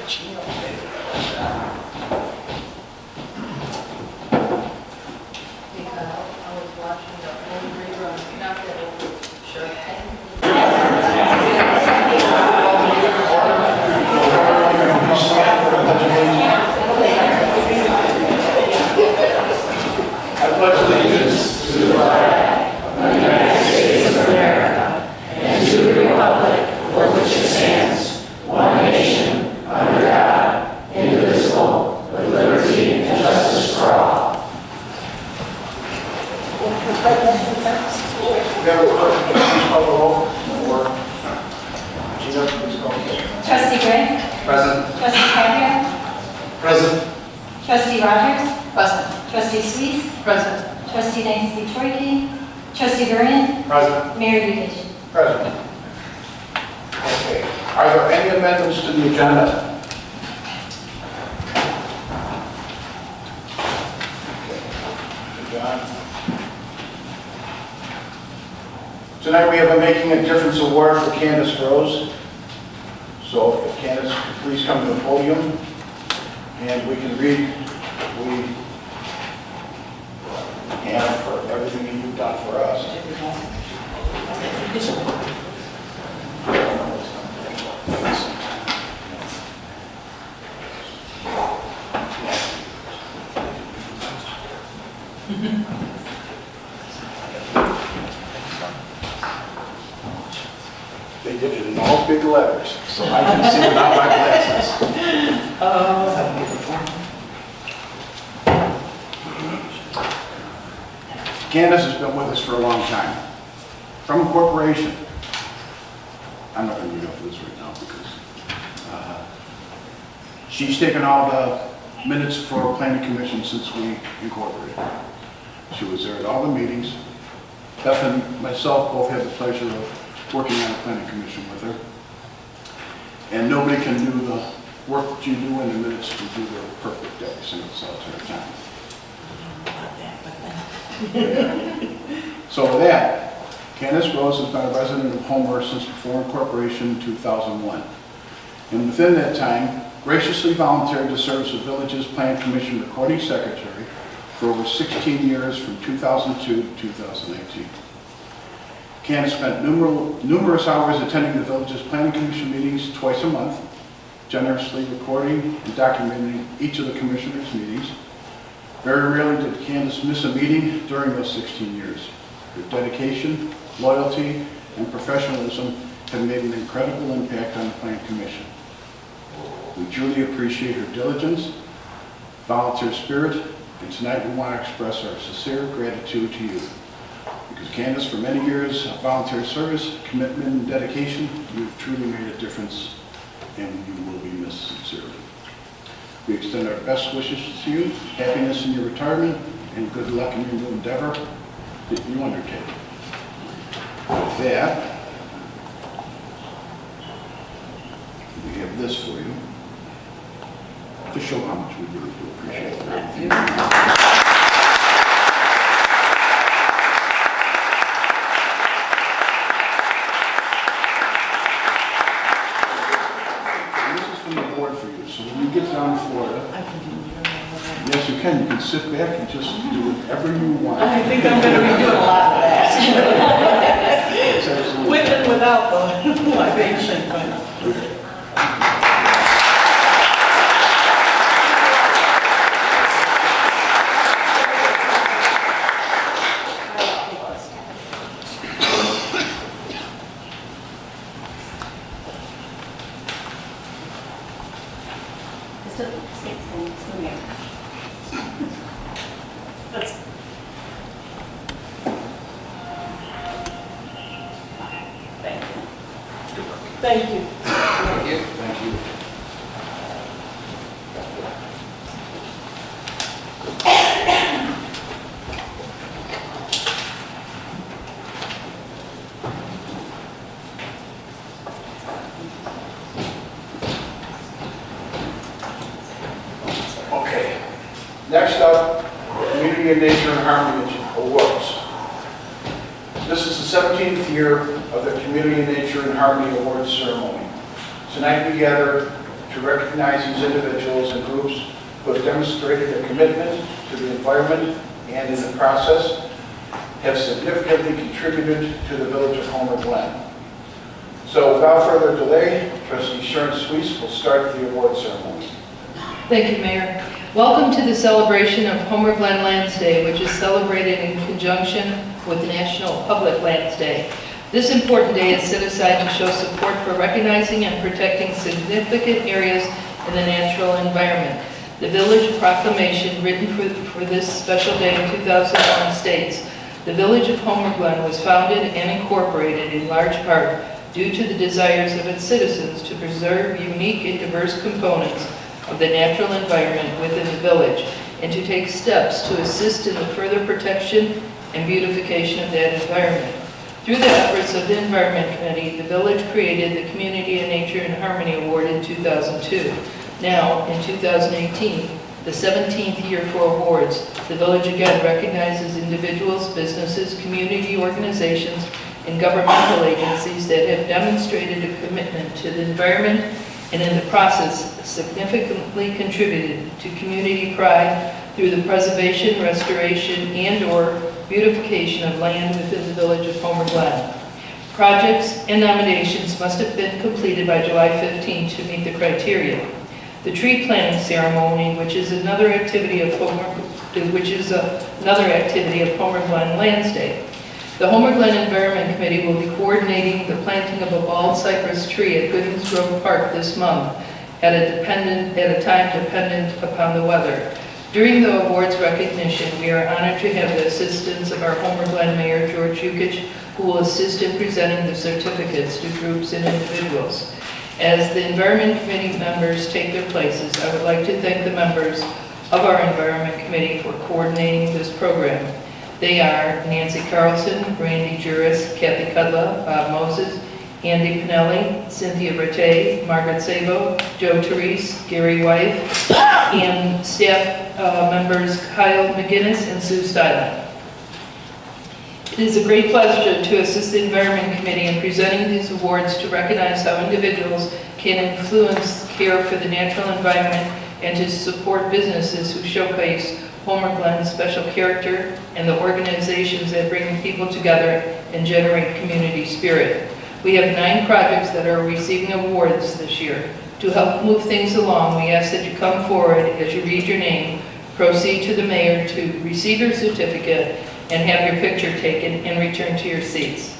I was watching the old rerun, not that old, sure. I pledge allegiance to the flag of the United States of America and to the republic for which it stands, one nation, under God, indivisible, with liberty and justice for all. Trustee Glen? Present. Trustee Caprio? Present. Trustee Rogers? Present. Trustee Suisse? Present. Trustee Nancy Troy? Trustee Vernon? Present. Mayor Bukic? Present. Okay. Are there any amendments to the agenda? Okay. John? Tonight we have a Making a Difference Award for Candace Rose. So if Candace could please come to the podium and we can read Hannah for everything that you've done for us. They did it in all big letters, so I can see without my glasses. Candace has been with us for a long time. From a corporation. I'm not going to read over this right now because she's taken all the minutes for Planning Commission since we incorporated. She was there at all the meetings. Beth and myself both had the pleasure of working on the Planning Commission with her. And nobody can do the work that you do in the minutes to do the perfect every single solitary time. So with that, Candace Rose has been a resident of Homer since before incorporation in 2001. And within that time, graciously volunteered to serve as the village's Plan Commission Recording Secretary for over 16 years from 2002 to 2018. Candace spent numerous hours attending the village's Planning Commission meetings twice a month, generously recording and documenting each of the commissioners' meetings. Very rarely did Candace miss a meeting during those 16 years. Her dedication, loyalty, and professionalism have made an incredible impact on the Planning Commission. We truly appreciate her diligence, volunteer spirit, and tonight we want to express our sincere gratitude to you. Because Candace, for many years of volunteer service, commitment, and dedication, you've truly made a difference, and you will be missed sincerely. We extend our best wishes to you, happiness in your retirement, and good luck in your new endeavor that you undertake. With that, we have this for you to show how much we really do appreciate it. So when you get down to Florida, yes, you can. You can sit back and just do whatever you want. I think I'm going to be doing a lot of that. With and without the libation. Thank you. Thank you. Thank you. Okay. Next up, Community and Nature and Harmony Awards. This is the 17th year of the Community and Nature and Harmony Awards ceremony. Tonight we gather to recognize these individuals and groups who have demonstrated a commitment to the environment and in the process have significantly contributed to the village of Homer Glen. So without further delay, Trustee Sharon Suisse will start the award ceremony. Thank you, Mayor. Welcome to the celebration of Homer Glen Lands Day, which is celebrated in conjunction with National Public Lands Day. This important day is set aside to show support for recognizing and protecting significant areas in the natural environment. The village proclamation written for this special day in 2001 states, "The village of Homer Glen was founded and incorporated in large part due to the desires of its citizens to preserve unique and diverse components of the natural environment within the village and to take steps to assist in the further protection and beautification of that environment." Through the efforts of the Environment Committee, the village created the Community and Nature in Harmony Award in 2002. Now, in 2018, the 17th year for awards, the village again recognizes individuals, businesses, community organizations, and governmental agencies that have demonstrated a commitment to the environment and in the process significantly contributed to community pride through the preservation, restoration, and/or beautification of land within the village of Homer Glen. Projects and nominations must have been completed by July 15 to meet the criteria. The tree planting ceremony, which is another activity of Homer Glen Lands Day. The Homer Glen Environment Committee will be coordinating the planting of a bald cypress tree at Goodings Grove Park this month at a time dependent upon the weather. During the awards recognition, we are honored to have the assistance of our Homer Glen Mayor, George Yukich, who will assist in presenting the certificates to groups and individuals. As the Environment Committee members take their places, I would like to thank the members of our Environment Committee for coordinating this program. They are Nancy Carlson, Randy Juris, Kathy Cudla, Bob Moses, Andy Pinelli, Cynthia Rattay, Margaret Sabo, Joe Therese, Gary White, and staff members Kyle McGinnis and Sue Styling. It is a great pleasure to assist the Environment Committee in presenting these awards to recognize how individuals can influence care for the natural environment and to support businesses who showcase Homer Glen's special character and the organizations that bring people together and generate community spirit. We have 9 projects that are receiving awards this year. To help move things along, we ask that you come forward as you read your name, proceed to the mayor to receive your certificate, and have your picture taken and return to your seats.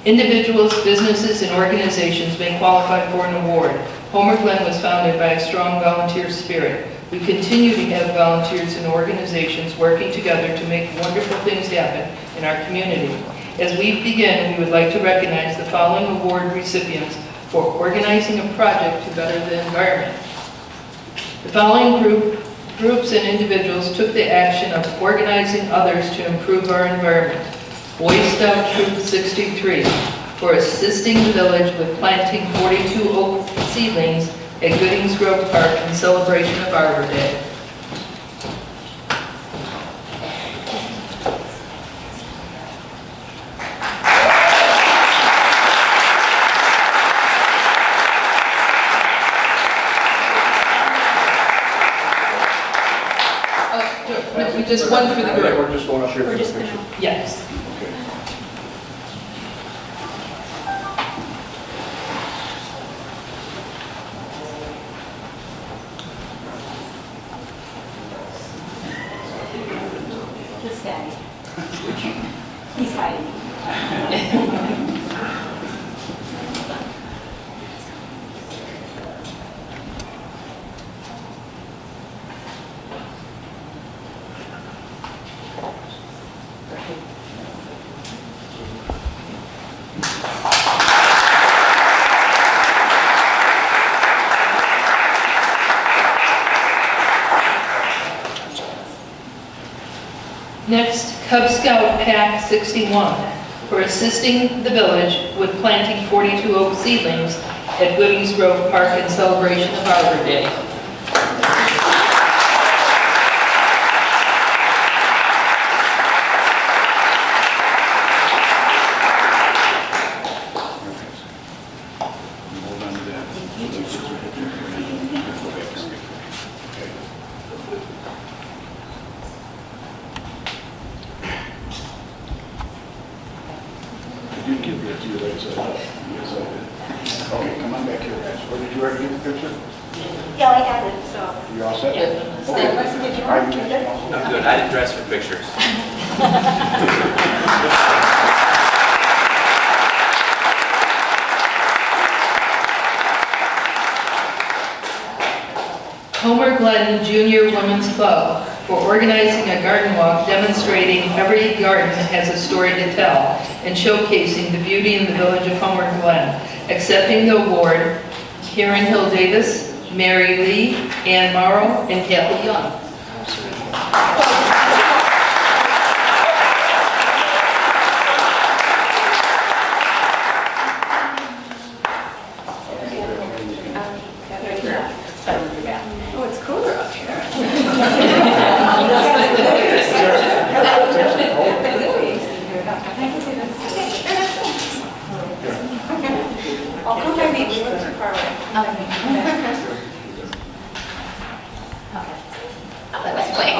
Individuals, businesses, and organizations may qualify for an award. Homer Glen was founded by a strong volunteer spirit. We continue to have volunteers and organizations working together to make wonderful things happen in our community. As we begin, we would like to recognize the following award recipients for organizing a project to better the environment. The following groups and individuals took the action of organizing others to improve our environment. Boy Scout Troop 63 for assisting the village with planting 42 oak seedlings at Goodings Grove Park in celebration of Arbor Day. Just one for the group. We're just going up here for the just picture. Yes. Okay. This guy. He's hiding. Next, Cub Scout Pack 61 for assisting the village with planting 42 oak seedlings at Goodings Grove Park in celebration of Arbor Day. Hold on to that. the right side. Yes, I did. Okay, come on back here, guys. Or did you already get the picture? Yeah, I have it, so. You all set? Yeah. So, Okay. let's get you All right, on. you You're guys good? also- I'm good. I didn't dress for pictures. Homer Glen Junior Women's Club for organizing a garden walk demonstrating every garden has a story to tell and showcasing the beauty in the village of Homer Glen. Accepting the award, Karen Hill Davis, Mary Lee, Ann Morrow, and Kathy Young. Oh, it's cooler up here. I'll come by me, we live too far away. Let's play.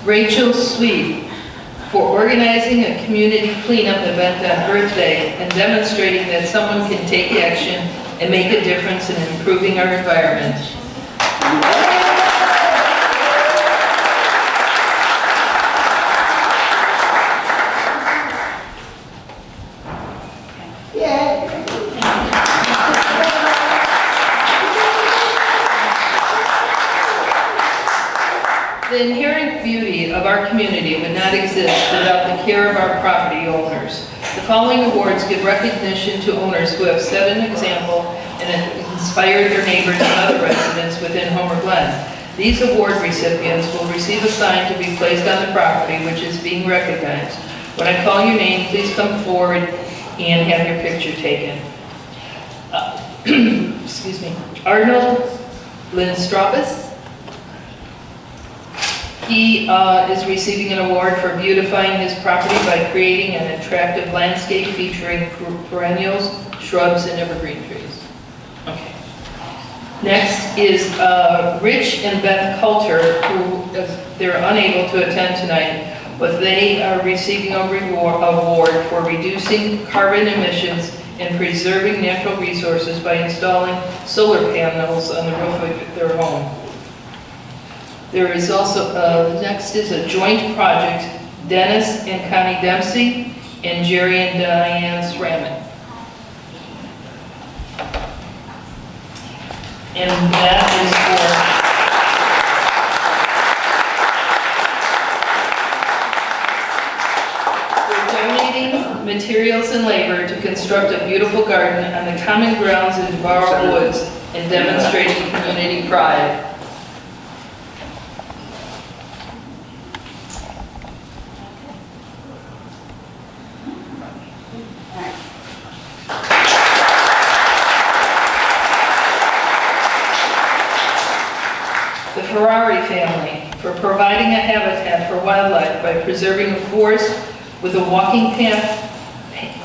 Rachel Sweet for organizing a community cleanup event on Earth Day and demonstrating that someone can take action and make a difference in improving our environment. The inherent beauty of our community would not exist without the care of our property owners. The following awards give recognition to owners who have set an example and have inspired their neighbors and other residents within Homer Glen. These award recipients will receive a sign to be placed on the property which is being recognized. When I call your name, please come forward and have your picture taken. Excuse me. Arnold Lindstropis. He is receiving an award for beautifying his property by creating an attractive landscape featuring perennials, shrubs, and evergreen trees. Okay. Next is Rich and Beth Coulter, who they're unable to attend tonight, but they are receiving a award for reducing carbon emissions and preserving natural resources by installing solar panels on the roof of their home. There is also, next is a joint project, Dennis and Connie Dempsey and Jerry and Diane Sraman. And that is for, we're donating materials and labor to construct a beautiful garden on the common grounds in Barrow Woods and demonstrating community pride. The Ferrari family for providing a habitat for wildlife by preserving a forest with a walking path,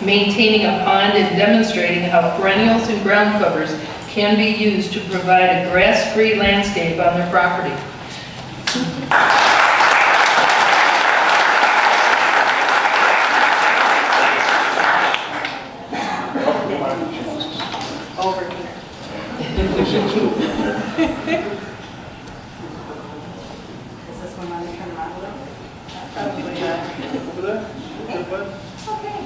maintaining a pond, and demonstrating how perennials and ground covers can be used to provide a grass-free landscape on their property. Over here. Is this one on the turn around a little? Over there? Okay, bud. Okay.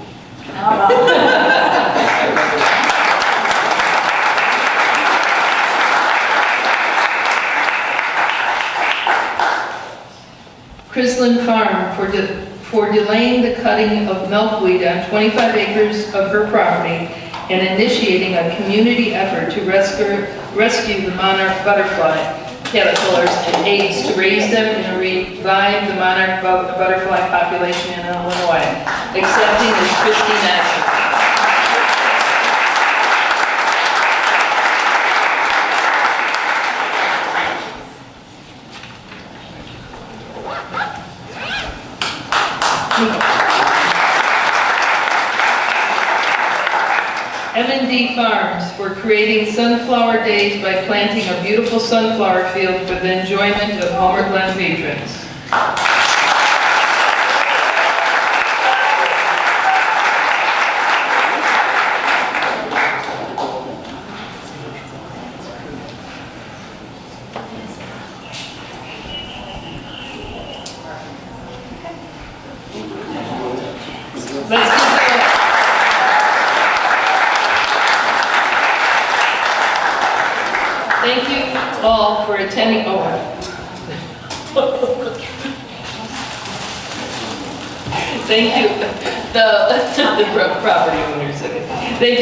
Chrisland Farm for delaying the cutting of milkweed on 25 acres of her property and initiating a community effort to rescue the monarch butterfly caterpillars and eggs to raise them and revive the monarch butterfly population in Illinois, accepting this Christine action. M&D Farms for creating Sunflower Days by planting a beautiful sunflower field for the enjoyment of Homer Glen patrons. Let's give it Thank you all for attending. Thank you, the property owners. Thank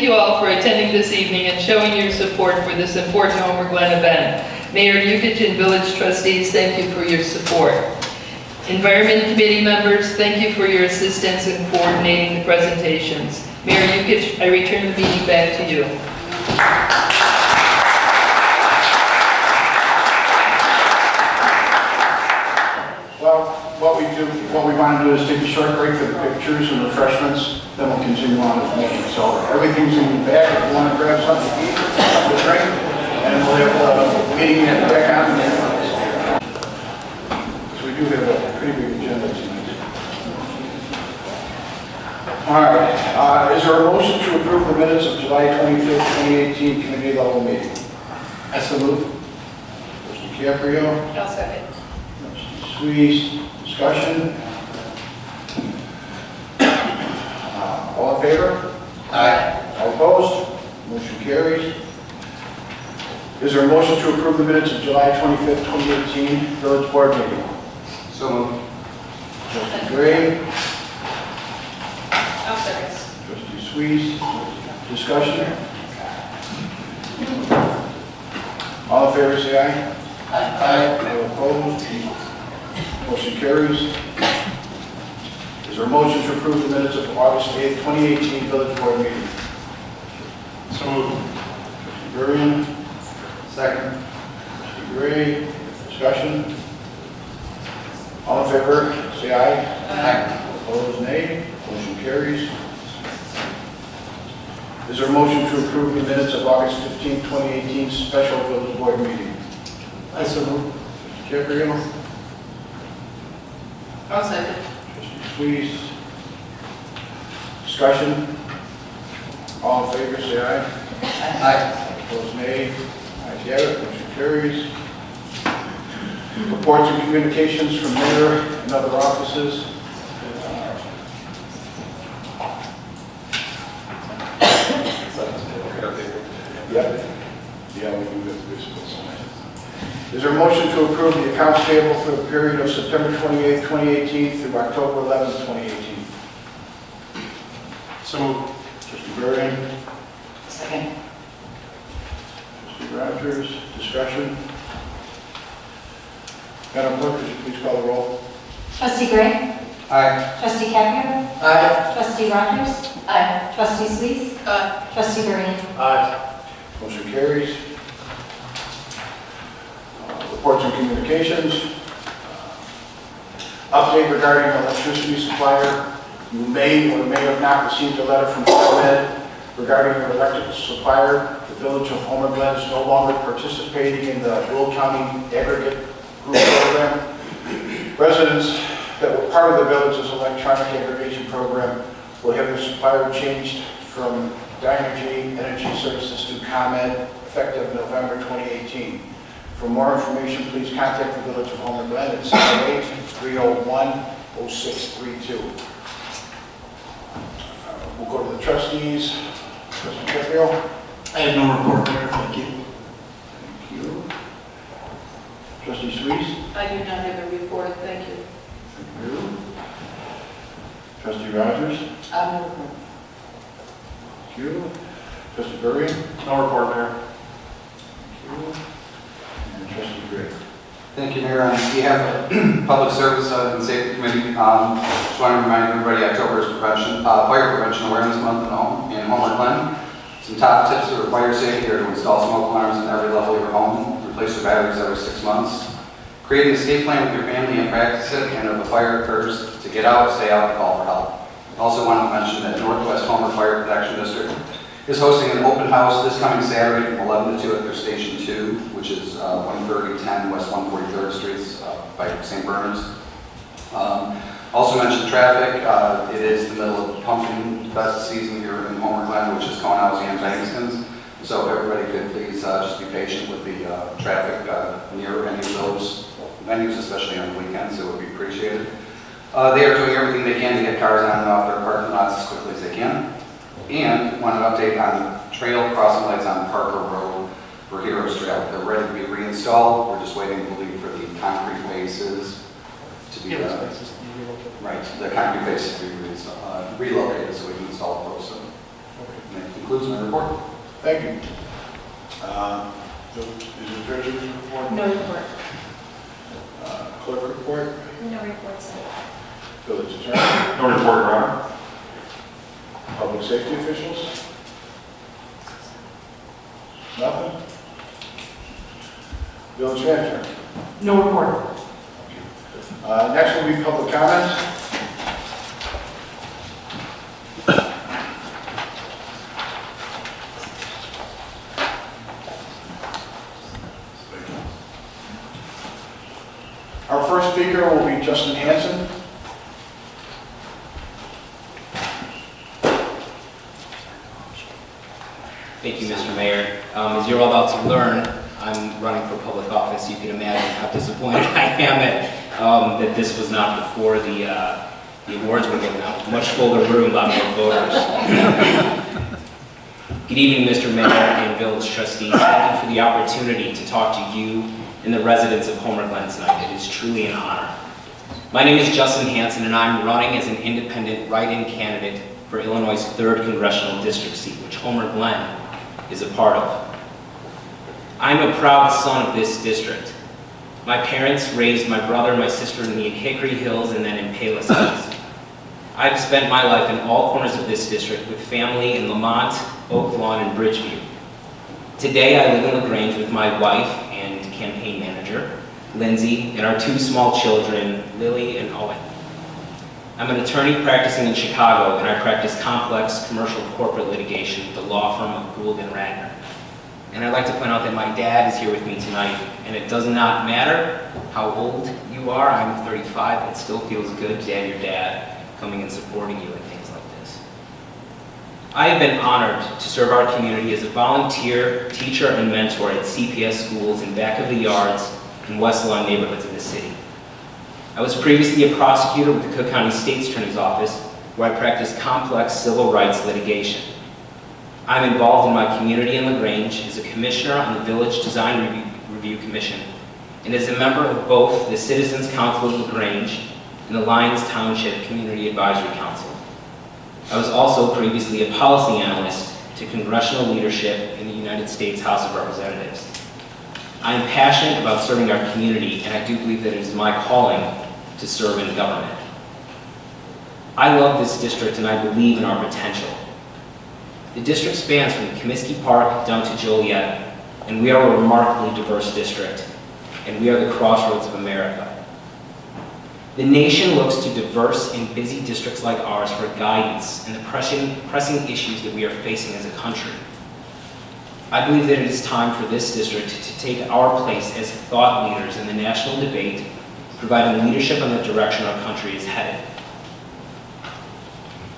you all for attending this evening and showing your support for this important Homer Glen event. Mayor Yukich and village trustees, thank you for your support. Environment Committee members, thank you for your assistance in coordinating the presentations. Mayor Yukich, I return the meeting back to you. Well, what we want to do is take a short break for the pictures and refreshments, then we'll continue on with the meeting. So everything's in the back. If you want to grab something to eat, something to drink, and we'll have a meeting back on. So we do have a pretty big agenda tonight. All right. Is there a motion to approve the minutes of July 25th, 2018 committee level meeting? I so move. Trustee Caprio. I'll second. Squeeze. Discussion? All in favor? Aye. All opposed? Motion carries. Is there a motion to approve the minutes of July 25th, 2018 village board meeting? So moved. Trustee Gray. I'll second. Trustee Squeeze. Discussion? All in favor, say aye. Aye. All opposed? Motion carries. Is there a motion to approve the minutes of August 8th, 2018 village board meeting? So moved. Trustee Burrian. Second. Trustee Gray. Discussion? All in favor, say aye. Aye. Opposed, nay. Motion carries. Is there a motion to approve the minutes of August 15th, 2018 special village board meeting? I so move. Trustee Caprio. I'll second. Trustee Squeeze. Discussion? All in favor, say aye. Aye. Opposed, nay. Ayes have it. Motion carries. Reports and communications from mayor and other offices. Yeah, we do this. Is there a motion to approve the accounts payable for the period of September 28th, 2018 through October 11th, 2018? So moved. Trustee Burrian. Second. Trustee Rogers. Discussion? Madam Clerk, could you please call the roll? Trustee Gray. Aye. Trustee Caprio. Aye. Trustee Rogers. Aye. Trustee Sweet. Aye. Trustee Burrian. Aye. Motion carries. Reports and communications. Update regarding electricity supplier. You may or may have not received a letter from ComEd regarding your electric supplier. The village of Homer Glen is no longer participating in the Will County Aggregate Group Program. Residents that were part of the village's electronic aggregation program will have their supplier changed from Dynergy Energy Services to ComEd effective November 2018. For more information, please contact the Village of Homer Glen at 708-301-0632. We'll go to the trustees. Trustee Caprio. I have no report, Mayor. Thank you. Thank you. Trustee Sweet. I do not have a report, thank you. Thank you. Trustee Rogers. I have no report. Thank you. Trustee Burrian. No report, Mayor. Thank you. And Trustee Gray. Thank you, Mayor. On behalf of Public Service and Safety Committee, just want to remind everybody October is Fire Prevention Awareness Month in Homer Glen. Some top tips for fire safety are to install smoke alarms in every level of your home, replace your batteries every 6 months, create an escape plan with your family and practice it, and if a fire occurs, to get out, stay out, and call for help. Also want to mention that Northwest Homer Fire Protection District is hosting an open house this coming Saturday from 11 to 2 at their Station 2, which is 13010 West 143rd Street by St. Bernard's. Also mentioned traffic. It is the middle of pumpkin fest season here in Homer Glen, which is Conals and Bankston's. So if everybody could please just be patient with the traffic near any of those venues, especially on the weekends, it would be appreciated. They are doing everything they can to get cars on and off their parking lots as quickly as they can. And want to update on trail crossing lights on Parker Road for Heroes Trail. They're ready to be reinstalled. We're just waiting, I believe, for the concrete bases to be right. The concrete bases to be relocated so we can install those. So and that concludes my report. Thank you. Is it treasurer's report? No report. Clerk report? No report, sir. Village attorney? No report, Your Honor. Public safety officials? Nothing? Village manager? No report. Next will be public comments. Our first speaker will be Justin Hansen. Thank you, Mr. Mayor. As you're all about to learn, I'm running for public office. You can imagine how disappointed I am that this was not before the awards were given out. Much fuller room, a lot more voters. Good evening, Mr. Mayor and Village Trustees. Thank you for the opportunity to talk to you and the residents of Homer Glen tonight. It is truly an honor. My name is Justin Hansen, and I'm running as an independent write-in candidate for Illinois' 3rd Congressional District seat, which Homer Glen is a part of. I'm a proud son of this district. My parents raised my brother and my sister in the Hickory Hills and then in Palos Hills. I've spent my life in all corners of this district with family in Lamont, Oak Lawn, and Bridgeview. Today I live in LaGrange with my wife and campaign manager, Lindsay, and our 2 small children, Lily and Owen. I'm an attorney practicing in Chicago, and I practice complex commercial corporate litigation with the law firm of Gould and Radner. And I'd like to point out that my dad is here with me tonight, and it does not matter how old you are. I'm 35, it still feels good to have your dad coming and supporting you and things like this. I have been honored to serve our community as a volunteer, teacher, and mentor at CPS schools in back of the yards and West Lawn neighborhoods of the city. I was previously a prosecutor with the Cook County State's Attorney's Office, where I practiced complex civil rights litigation. I'm involved in my community in LaGrange as a commissioner on the Village Design Review Commission, and as a member of both the Citizens Council of LaGrange and the Lyons Township Community Advisory Council. I was also previously a policy analyst to congressional leadership in the United States House of Representatives. I am passionate about serving our community, and I do believe that it is my calling to serve in government. I love this district, and I believe in our potential. The district spans from Comiskey Park down to Joliet, and we are a remarkably diverse district, and we are the crossroads of America. The nation looks to diverse and busy districts like ours for guidance in the pressing issues that we are facing as a country. I believe that it is time for this district to take our place as thought leaders in the national debate, providing leadership on the direction our country is headed.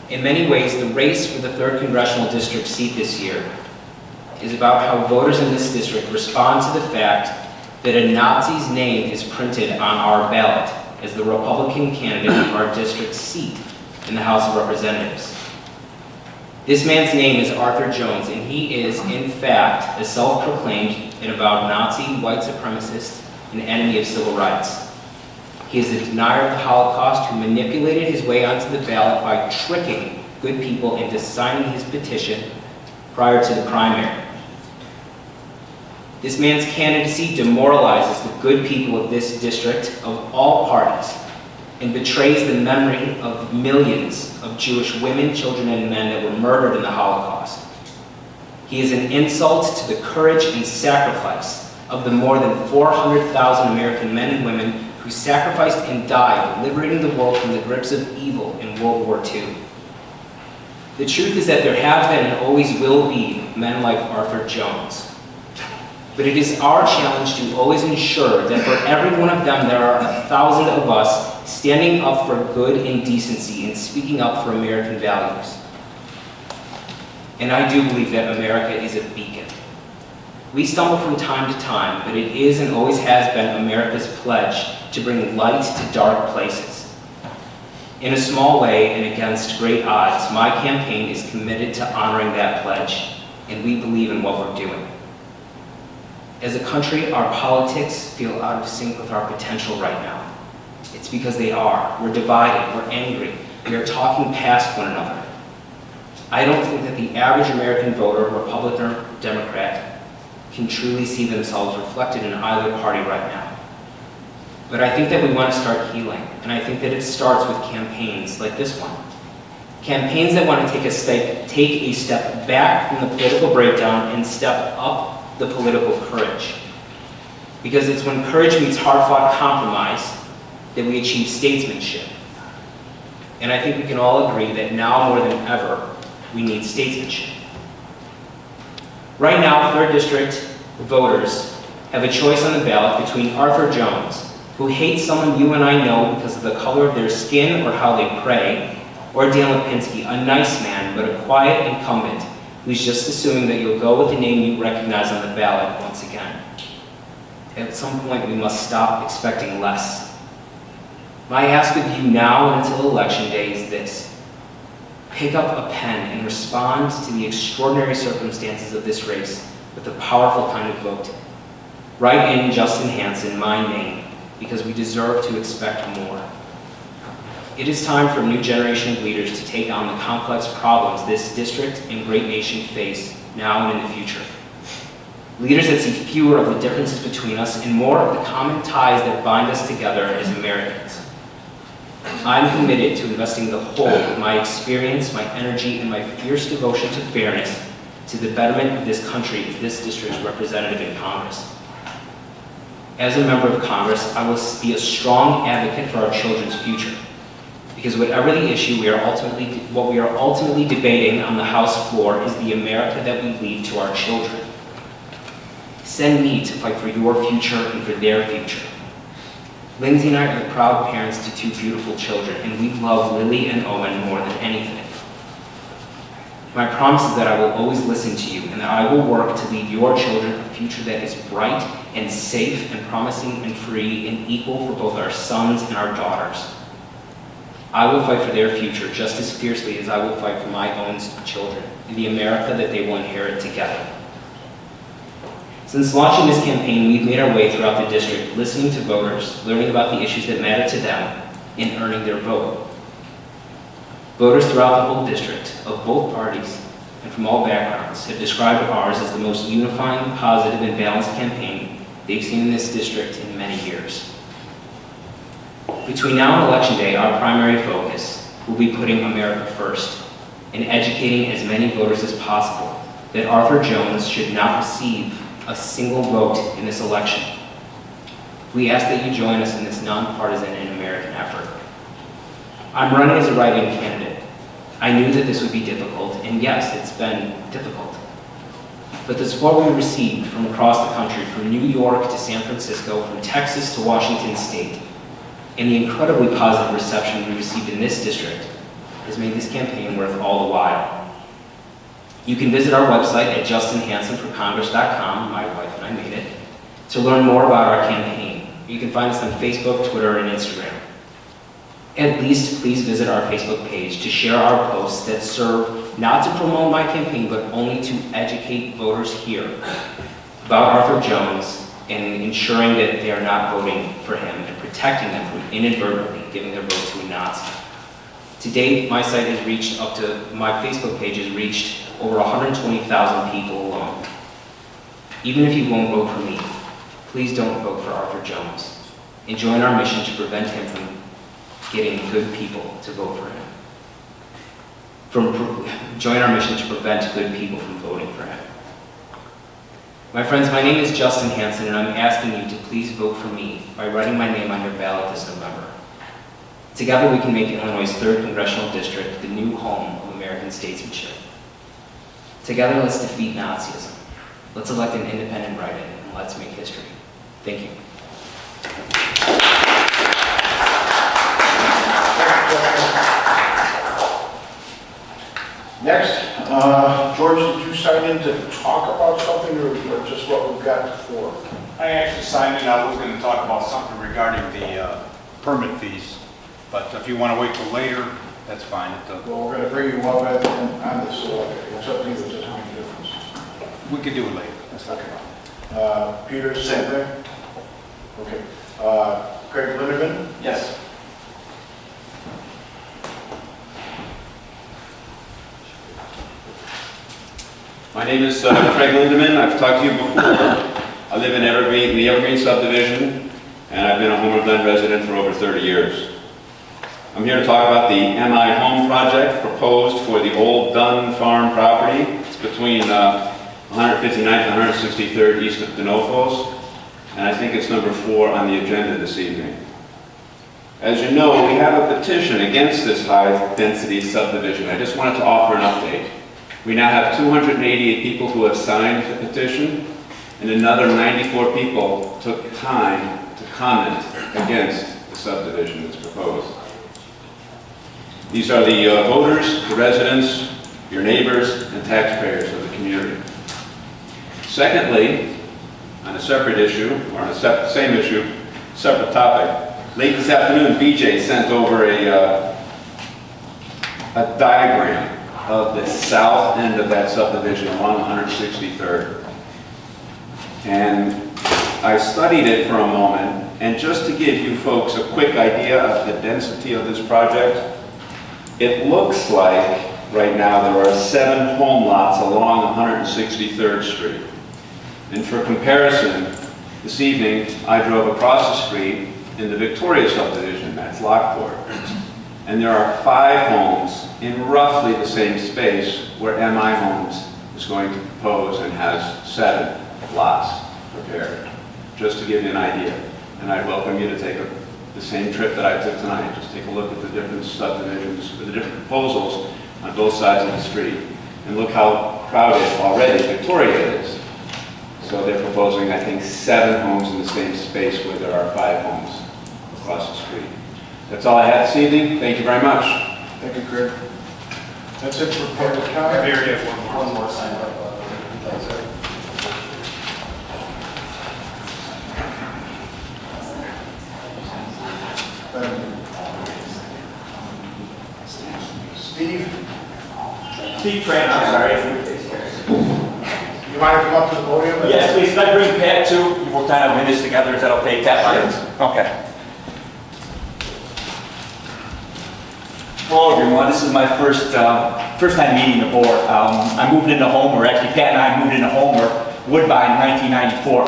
In many ways, the race for the 3rd Congressional District seat this year is about how voters in this district respond to the fact that a Nazi's name is printed on our ballot as the Republican candidate for our district seat in the House of Representatives. This man's name is Arthur Jones, and he is, in fact, a self-proclaimed and avowed Nazi, white supremacist, and enemy of civil rights. He is a denier of the Holocaust who manipulated his way onto the ballot by tricking good people into signing his petition prior to the primary. This man's candidacy demoralizes the good people of this district of all parties and betrays the memory of millions of Jewish women, children, and men that were murdered in the Holocaust. He is an insult to the courage and sacrifice of the more than 400,000 American men and women who sacrificed and died liberating the world from the grips of evil in World War II. The truth is that there have been and always will be men like Arthur Jones. But it is our challenge to always ensure that for every one of them there are 1,000 of us standing up for good and decency and speaking up for American values. And I do believe that America is a beacon. We stumble from time to time, but it is and always has been America's pledge to bring light to dark places. In a small way and against great odds, my campaign is committed to honoring that pledge, and we believe in what we're doing. As a country, our politics feel out of sync with our potential right now. It's because they are. We're divided, we're angry, we are talking past one another. I don't think that the average American voter, Republican or Democrat, can truly see themselves reflected in either party right now. But I think that we want to start healing, and I think that it starts with campaigns like this one. Campaigns that want to take a step back from the political breakdown and step up the political courage. Because it's when courage meets hard-fought compromise that we achieve statesmanship. And I think we can all agree that now more than ever, we need statesmanship. Right now, 3rd District voters have a choice on the ballot between Arthur Jones, who hates someone you and I know because of the color of their skin or how they pray, or Dan Lipinski, a nice man but a quiet incumbent who's just assuming that you'll go with the name you recognize on the ballot once again. At some point, we must stop expecting less. My ask of you now and until Election Day is this. Pick up a pen and respond to the extraordinary circumstances of this race with a powerful kind of vote. Write in Justin Hansen, my name, because we deserve to expect more. It is time for a new generation of leaders to take on the complex problems this district and great nation face now and in the future. Leaders that see fewer of the differences between us and more of the common ties that bind us together as Americans. I'm committed to investing the whole of my experience, my energy, and my fierce devotion to fairness to the betterment of this country as this district's representative in Congress. As a member of Congress, I will be a strong advocate for our children's future. Because whatever the issue, what we are ultimately debating on the House floor is the America that we leave to our children. Send me to fight for your future and for their future. Lindsay and I are the proud parents to 2 beautiful children, and we love Lily and Owen more than anything. My promise is that I will always listen to you, and that I will work to leave your children a future that is bright and safe and promising and free and equal for both our sons and our daughters. I will fight for their future just as fiercely as I will fight for my own children and the America that they will inherit together. Since launching this campaign, we've made our way throughout the district, listening to voters, learning about the issues that matter to them, and earning their vote. Voters throughout the whole district, of both parties, and from all backgrounds, have described ours as the most unifying, positive, and balanced campaign they've seen in this district in many years. Between now and Election Day, our primary focus will be putting America first and educating as many voters as possible that Arthur Jones should not receive a single vote in this election. We ask that you join us in this nonpartisan and American effort. I'm running as a write-in candidate. I knew that this would be difficult, and yes, it's been difficult. But the support we received from across the country, from New York to San Francisco, from Texas to Washington State, and the incredibly positive reception we received in this district has made this campaign worth all the while. You can visit our website at justinhansenforcongress.com, my wife and I made it, to learn more about our campaign. You can find us on Facebook, Twitter, and Instagram. At least please visit our Facebook page to share our posts that serve not to promote my campaign, but only to educate voters here about Arthur Jones and ensuring that they are not voting for him and protecting them from inadvertently giving their vote to a Nazi. To date, my site has reached my Facebook page has reached over 120,000 people alone. Even if you won't vote for me, please don't vote for Arthur Jones and join our mission to prevent him from getting good people to vote for him. Join our mission to prevent good people from voting for him. My friends, my name is Justin Hansen, and I'm asking you to please vote for me by writing my name on your ballot this November. Together we can make Illinois' 3rd Congressional District the new home of America. American statesmanship. Together, let's defeat Nazism. Let's elect an independent write-in, and let's make history. Thank you. Next, George, did you sign in to talk about something or just what we've got before? I actually signed in. I was going to talk about something regarding the permit fees, but if you want to wait till later, that's fine. Well, we're going to bring you up on this, so it's up to you. It doesn't make a difference. We could do it later. That's Okay. Peter, same thing? Okay. Craig Linderman? Yes. My name is Craig Lindeman. I've talked to you before. I live in the Evergreen subdivision, and I've been a Homer Glen resident for over 30 years. I'm here to talk about the MI Home project proposed for the old Dunn Farm property. It's between 159th and 163rd east of Denofos, and I think it's number 4 on the agenda this evening. As you know, we have a petition against this high-density subdivision. I just wanted to offer an update. We now have 288 people who have signed the petition, and another 94 people took time to comment against the subdivision that's proposed. These are the voters, the residents, your neighbors, and taxpayers of the community. Secondly, on a separate issue, or on a same issue, separate topic, late this afternoon, BJ sent over a diagram of the south end of that subdivision along 163rd. And I studied it for a moment, and just to give you folks a quick idea of the density of this project, it looks like right now there are 7 home lots along 163rd Street. And for comparison, this evening I drove across the street in the Victoria subdivision, that's Lockport. And there are 5 homes in roughly the same space where MI Homes is going to propose and has 7 lots prepared, just to give you an idea. And I'd welcome you to take the same trip that I took tonight. Just take a look at the different subdivisions, the different proposals on both sides of the street, and look how crowded already Victoria is. So they're proposing, I think, 7 homes in the same space where there are 5 homes across the street. That's all I have this evening. Thank you very much. Thank you, Craig. That's it for public comment. We already have one more sign up. Steve Tran, I'm sorry. You want to come up to the podium? Yes, please. Can I bring Pat too? We've worked on a minutes together. Is that okay? Pat, okay. Hello, everyone. This is my first time meeting the board. I moved into Homer. Actually, Pat and I moved into Homer, Woodbine, in 1994.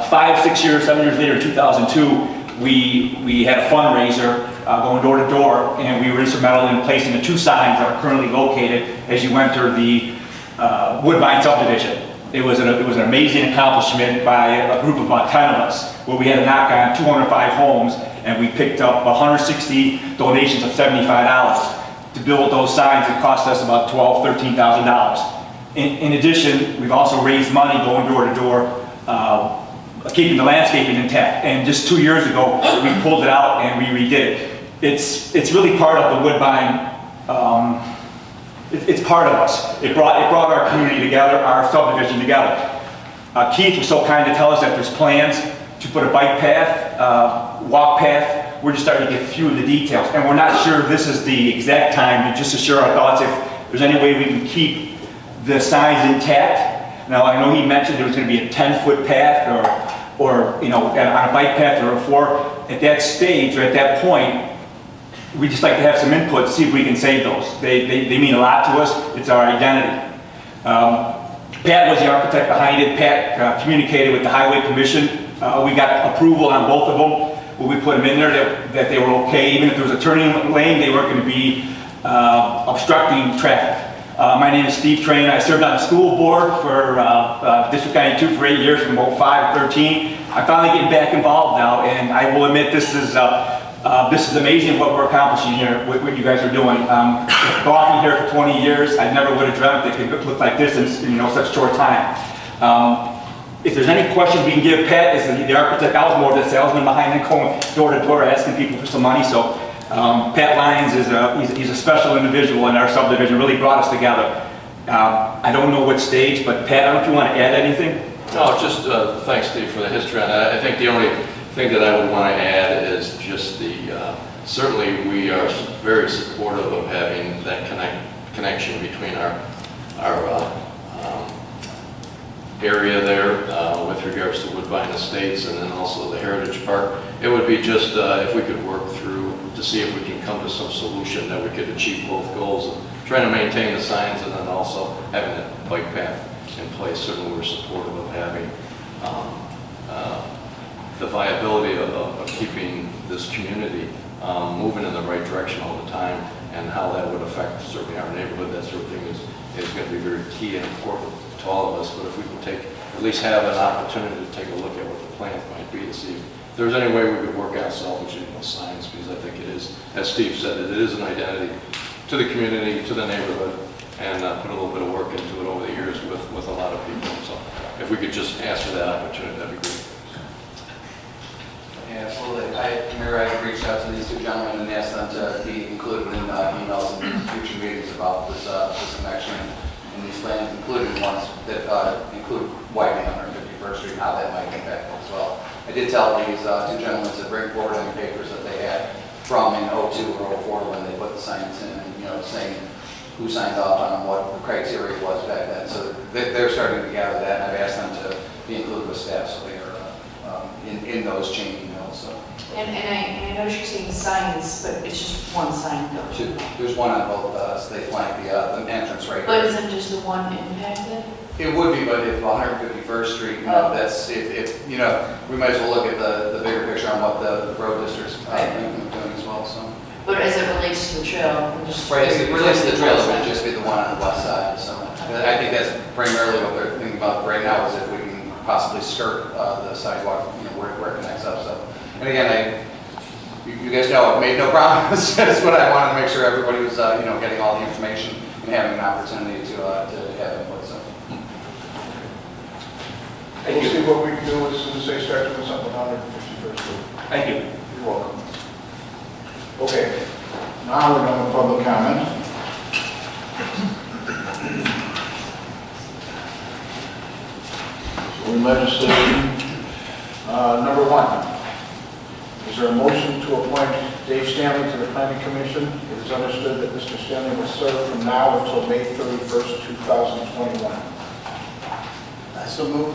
5, 6 years, 7 years later, in 2002, we had a fundraiser going door to door, and we were instrumental in placing the 2 signs that are currently located as you enter the Woodbine subdivision. It was an amazing accomplishment by a group of about 10 of us, where we had to knock on 205 homes, and we picked up 160 donations of $75 to build those signs. It cost us about $12,000, $13,000. In addition, we've also raised money going door to door, keeping the landscaping intact. And just 2 years ago, we pulled it out and we redid it. It's really part of the Woodbine. It's part of us. It brought our community together, our subdivision together. Keith was so kind to tell us that there's plans to put a bike path, walk path. We're just starting to get a few of the details, and we're not sure this is the exact time to just assure our thoughts if there's any way we can keep the signs intact. Now, I know he mentioned there was going to be a 10-foot path or on a bike path or a 4. At that stage or at that point, we just like to have some input to see if we can save those. They mean a lot to us. It's our identity. Pat was the architect behind it. Pat communicated with the Highway Commission. We got approval on both of them. When we put them in there, that they were okay. Even if there was a turning lane, they weren't going to be obstructing traffic. My name is Steve Tran. I served on the school board for District 92 for 8 years, from about 5 to 13. I'm finally getting back involved now, and I will admit this is This is amazing what we're accomplishing here, what you guys are doing. Walking here for 20 years, I never would have dreamt it could look like this in such short time. If there's any questions we can give, Pat is the architect. I was more of the salesman behind it, going door to door asking people for some money. So Pat Lyons is he's a special individual in our subdivision, really brought us together. I don't know what stage, but Pat, I don't know if you want to add anything? No, just thanks, Steve, for the history on that. I think the only thing that I would want to add is just certainly we are very supportive of having that connection between our area there with regards to Woodbine Estates and then also the Heritage Park. It would be just if we could work through to see if we can come to some solution that we could achieve both goals of trying to maintain the signs and then also having that bike path in place. Certainly we're supportive of having the viability of keeping this community moving in the right direction all the time, and how that would affect certainly our neighborhood. That sort of thing is going to be very key and important to all of us. But if we can at least have an opportunity to take a look at what the plans might be to see if there's any way we could work out salvaging those signs, because I think it is, as Steve said, it is an identity to the community, to the neighborhood, and put a little bit of work into it over the years with a lot of people. So if we could just ask for that opportunity, that'd be great. Yeah, absolutely. Mayor, I reached out to these two gentlemen and asked them to be included in emails and future meetings about this connection and these plans, including ones that include widening 151st Street and how that might impact them as well. I did tell these two gentlemen to bring forward any papers that they had from in 02 or 04 when they put the signs in, and saying who signed off on them, what the criteria was back then. So they're starting to gather that, and I've asked them to be included with staff so they are in those chain emails. So. And I notice you're saying signs, but it's just one sign though. There's one on both, so they flank the entrance right But here. isn't just the one impacted? It would be, but if 151st Street, that's, if we might as well look at the bigger picture on what the road district's thinking of doing as well, so. But as it relates to the trail, I'm just. Right, as it relates to the trail, it would just be the one on the west side, so. I think that's primarily what they're thinking about right now, is if we can possibly skirt the sidewalk, where it connects up, so. And again, you guys know I've made no promises, but I wanted to make sure everybody was, getting all the information and having an opportunity to have input, so. We'll see what we can do as soon as they start doing something on 151st Street. Thank you. You're welcome. Okay, now we're done with public comment. So we're legislating. Number 1, is there a motion to appoint Dave Stanley to the Planning Commission? It is understood that Mr. Stanley will serve from now until May 31st, 2021. I so move.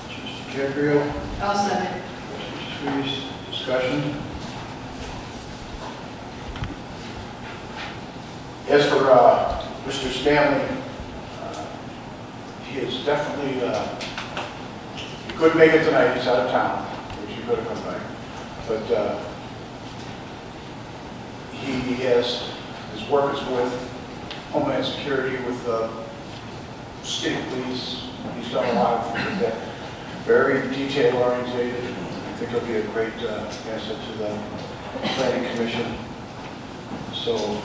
Mr. Jeffrey. I'll second. Trees, discussion. As for Mr. Stanley, he is definitely, he couldn't make it tonight, he's out of town, which he could have come back. But he has, his work is with Homeland Security, with state police. He's done a lot of things like that. Very detail oriented. I think he'll be a great asset to the Planning Commission. So,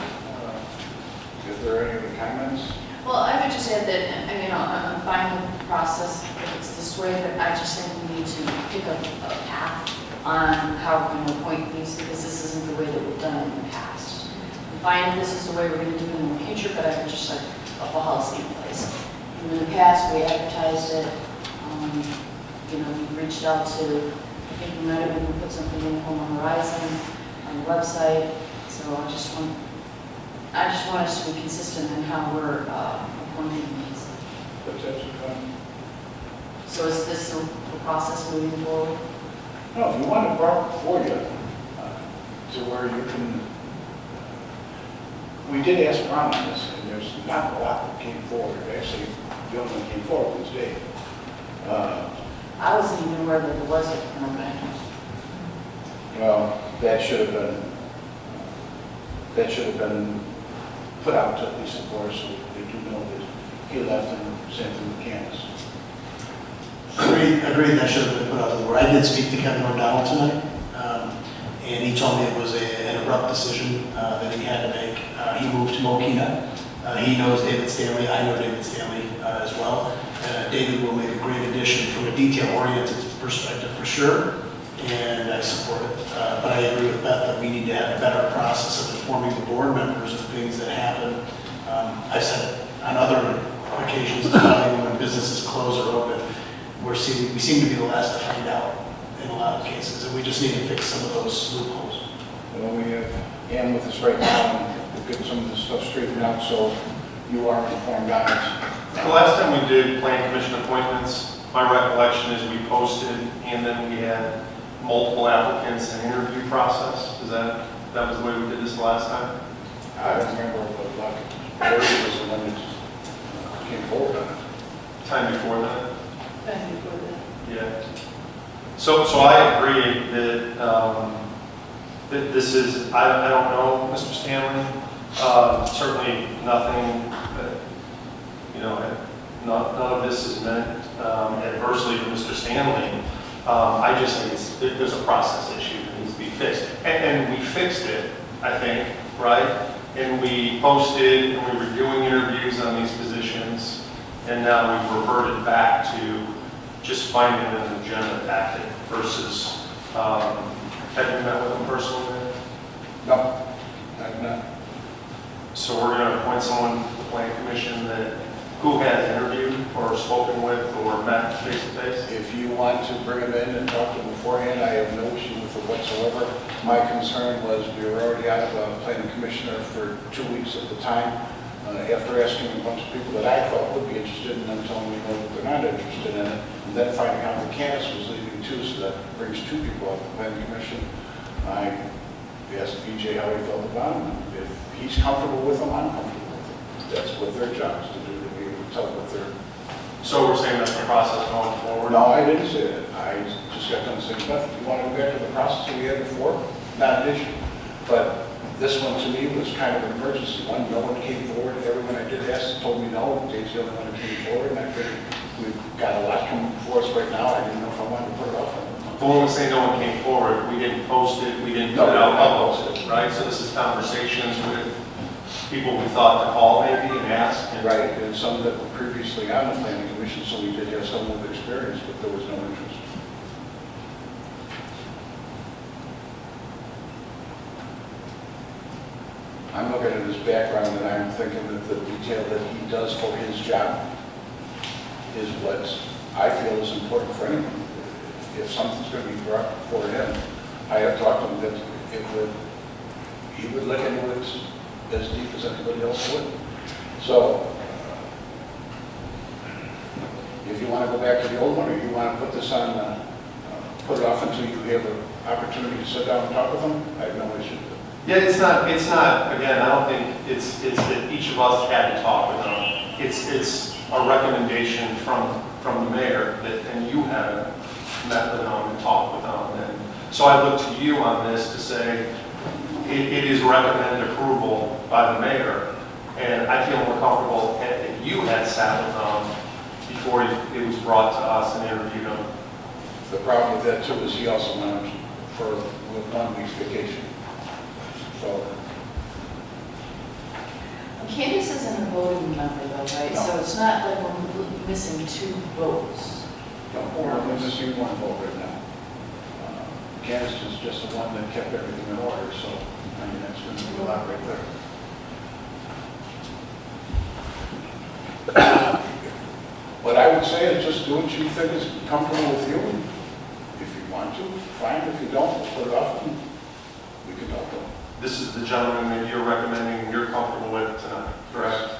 is there any other comments? Well, I would just add that, I'm fine with the process if it's this way, but I just think we need to pick up a path on how we're going to appoint these, because this isn't the way that we've done it in the past. I'm fine if this is the way we're going to do it in the future, but I would just like a policy in place. And in the past, we advertised it, we reached out to, I think we might have even put something in Home on Horizon on the website, so I just want us to be consistent in how we're appointing these. That's absolutely fine. So is this the process moving forward? No, if you want it brought before you, to where you can, we did ask around on this, and there's not a lot that came forward. Actually, the only one came forward was Dave. I wasn't even aware that there was a permit. Well, that should have been put out to Lisa for us, so they do know that he left and sent them to Candace. Agreed, that should have been put out to the board. I did speak to Kevin O'Donnell tonight, and he told me it was an abrupt decision that he had to make. He moved to Mokina. He knows David Stanley. I know David Stanley as well. David will make a great addition from a detail-oriented perspective for sure, and I support it. But I agree with Beth that we need to have a better process of informing the board members of things that happen. I've said it on other occasions, especially when businesses close or open, we seem to be the last to find out in a lot of cases, and we just need to fix some of those loopholes. Well, we have Ann with us right now, and we'll get some of this stuff straightened out so you are informed on it. The last time we did plan commission appointments, my recollection is we posted and then we had multiple applicants and interview process. Is that was the way we did this the last time? I don't remember, but like, Barry was the one that came forward on it. Time before that? Time before that. Yeah. So I agree that, that this is, I don't know, Mr. Stanley, certainly nothing, none of this is meant adversely to Mr. Stanley. I just think there's a process issue that needs to be fixed. And we fixed it, I think, right? And we posted and we were doing interviews on these positions, and now we've reverted back to just finding an agenda packet versus, have you met with them personally? No, I've not. So we're going to appoint someone to the plan commission who has interviewed or spoken with or met face to face? If you want to bring them in and talk to them beforehand, I have no issue with it whatsoever. My concern was we were already out of a planning commissioner for 2 weeks at the time. After asking a bunch of people that I thought would be interested, and them telling me that they're not interested in it, and then finding out that Candace was leaving too, so that brings 2 people on the planning commission. I asked BJ how he felt about them. If he's comfortable with them, I'm comfortable with them. That's what their job is to do, to be able to tell what they're... So we're saying that's the process going forward? No, I didn't say that. I just got done saying, Beth, if you want to go back to the process that we had before, not an issue. But this one to me was kind of an emergency one. No one came forward. Everyone I did ask told me no. Dave's the only one that came forward, and I figured we've got a lot coming before us right now. I didn't know if I wanted to put it off. But when we say no one came forward, we didn't post it, we didn't put it out public, right? So this is conversations with people we thought to call maybe and ask. Right, and some that were previously on the planning commission, so we did have some with experience, but there was no interest. I'm looking at his background and I'm thinking that the detail that he does for his job is what I feel is important for anyone. If something's going to be brought before him, I have talked to him that he would look into it as deep as anybody else would. So, if you want to go back to the old one, or you want to put this on, put it off until you have an opportunity to sit down and talk with them, I have no issue with it. Yeah, it's not, again, I don't think it's that each of us had to talk with them. It's a recommendation from the mayor that, and you haven't met with them and talked with them. And so I look to you on this to say, it is recommended approval by the mayor, and I feel more comfortable if you had sat with them before it was brought to us and interviewed them. The problem with that too is he also went for 1 week's vacation. So. Candace isn't a voting member though, right? No. So it's not like we're missing 2 votes. No, we're missing 1 vote right now. Candace is just the one that kept everything in order, so I mean that's going to be a lot right there. What I would say is just do what you think is comfortable with you. If you want to, fine. If you don't, we'll put it off and we can talk to them. This is the gentleman that you're recommending and you're comfortable with tonight, correct?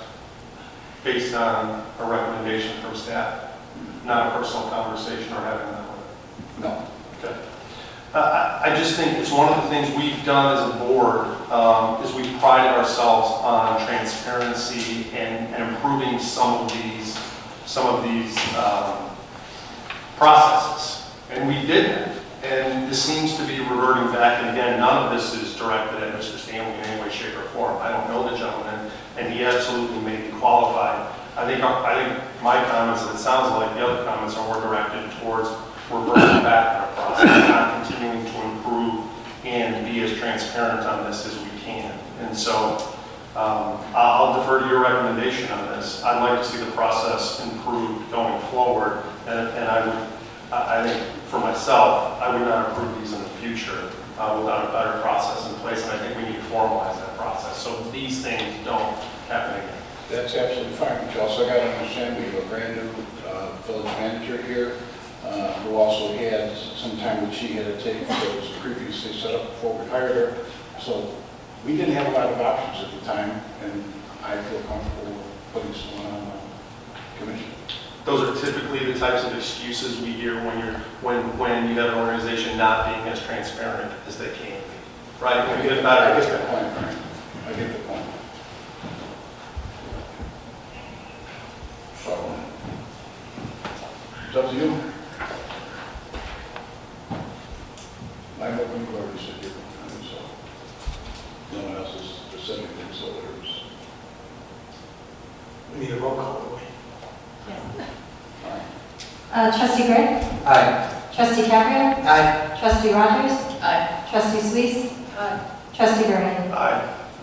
Based on a recommendation from staff, not a personal conversation or having that with it? No. Okay. I just think it's one of the things we've done as a board is we've prided ourselves on transparency and improving some of these processes, and we did that. And this seems to be reverting back, and again, none of this is directed at Mr. Stanley in any way, shape, or form. I don't know the gentleman, and he absolutely may be qualified. I think my comments, and it sounds like the other comments, are more directed towards reverting back in our process, not continuing to improve and and be as transparent on this as we can. And so I'll defer to your recommendation on this. I'd like to see the process improved going forward, and I think for myself, I would not approve these in the future without a better process in place, and I think we need to formalize that process so these things don't happen again. That's absolutely fine, but you also got to understand we have a brand new village manager here who also had some time that she had to take that was previously set up before we hired her. So we didn't have a lot of options at the time, and I feel comfortable putting someone on the commission. Those are typically the types of excuses we hear when you have an organization not being as transparent as they can be. Right? I get the point, Brian. I get the point. So, it's up to you. I'm open to where you said you're going, so no one else is said anything, so there's. We need a roll call, don't we? Trustee Gray? Aye. Trustee Caprio? Aye. Trustee Rogers? Aye. Trustee Suisse? Aye. Trustee Berman? Aye.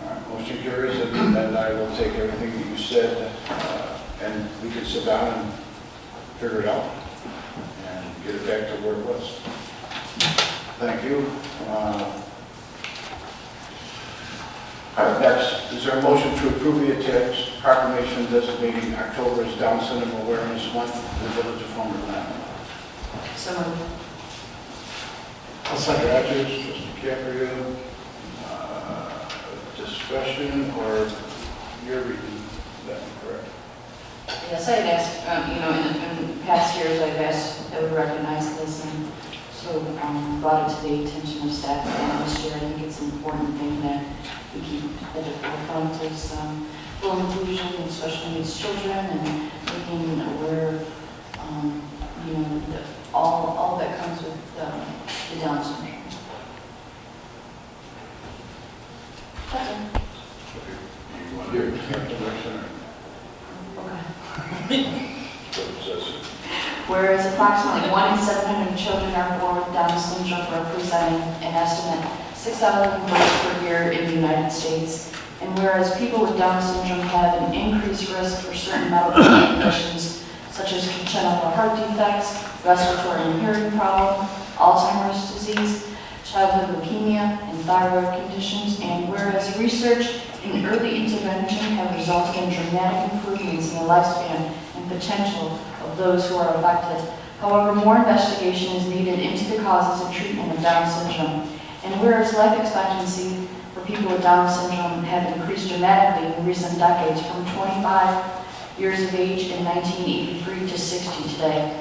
All right, motion carries, and then I will take everything that you said, and we can sit down and figure it out and get it back to where it was. Thank you. All right, next, is there a motion to approve the attached proclamation designating October as Down Syndrome Awareness Month in the Village of Homer, Glen? So moved. Trustee Rogers, Trustee Caprio, discussion, or you're reading that, correct? Yes, I had asked, in past years, I've asked that we recognize this, and so brought it to the attention of staff again this year. I think it's an important thing that we keep at the forefront is full inclusion in special needs children and making aware of, all that comes with the Down syndrome. That's it. You want to discuss the motion? Okay. Whereas approximately 1 in 700 children are born with Down syndrome, representing an estimate 6,000 births per year in the United States. And whereas people with Down syndrome have an increased risk for certain medical conditions, such as congenital heart defects, respiratory and hearing problem, Alzheimer's disease, childhood leukemia, and thyroid conditions. And whereas research and early intervention have resulted in dramatic improvements in the lifespan and potential of those who are affected. However, more investigation is needed into the causes and treatment of Down syndrome. And whereas life expectancy for people with Down syndrome have increased dramatically in recent decades, from 25 years of age in 1983 to 60 today.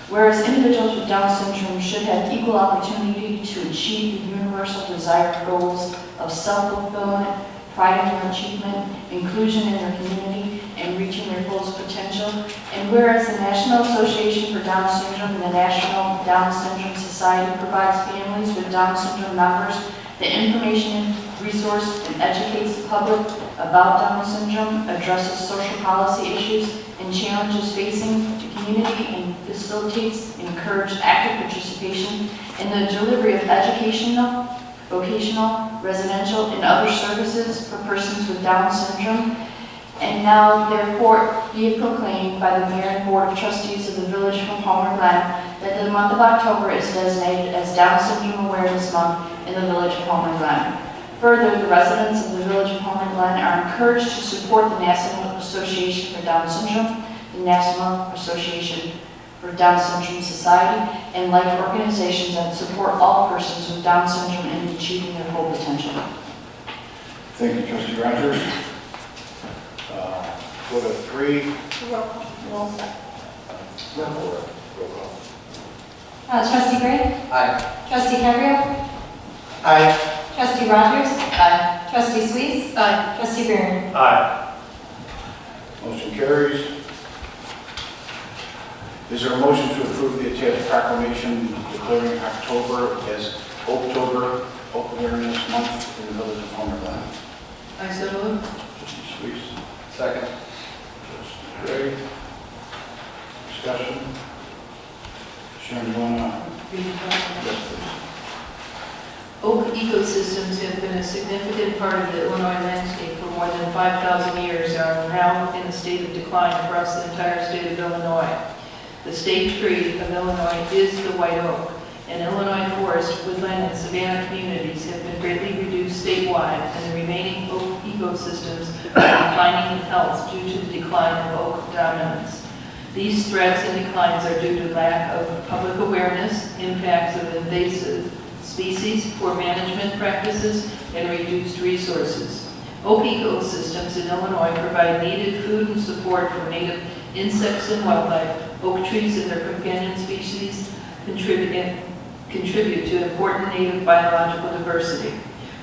Whereas individuals with Down syndrome should have equal opportunity to achieve the universal desired goals of self-fulfillment, pride in their achievement, inclusion in their community, and reaching their fullest potential. And whereas the National Association for Down Syndrome and the National Down Syndrome Society provides families with Down syndrome members the information, resource, and educates the public about Down syndrome, addresses social policy issues and challenges facing the community, and facilitates and encourages active participation in the delivery of educational, vocational, residential, and other services for persons with Down syndrome. And now, therefore, be it proclaimed by the Mayor and Board of Trustees of the Village of Homer, Glen, that the month of October is designated as Down Syndrome Awareness Month in the Village of Homer, Glen. Further, the residents of the Village of Homer, Glen are encouraged to support the National Association for Down Syndrome, the National Association for Down Syndrome Society, and like organizations that support all persons with Down syndrome in achieving their full potential. Thank you, Trustee Rogers. Go to 3. Roll call. Roll call. Trustee Gray? Aye. Trustee Caprio? Aye. Trustee Rogers? Aye. Trustee Suisse? Aye. Trustee Berman? Aye. Motion carries. Is there a motion to approve the attached proclamation declaring October as October Awareness Month in the Village of Homer, Glen? I so moved. Trustee Suisse. Second. Trustee Gray. Discussion. Sharon, you want to? Yes, please. Oak ecosystems have been a significant part of the Illinois landscape for more than 5,000 years and are now in a state of decline across the entire state of Illinois. The state tree of Illinois is the white oak, and Illinois forest, woodland, and savanna communities have been greatly reduced statewide, and the remaining oak ecosystems are declining in health due to the decline of oak dominance. These threats and declines are due to lack of public awareness, impacts of invasive species, poor management practices, and reduced resources. Oak ecosystems in Illinois provide needed food and support for native insects and wildlife. Oak trees and their companion species contribute to important native biological diversity.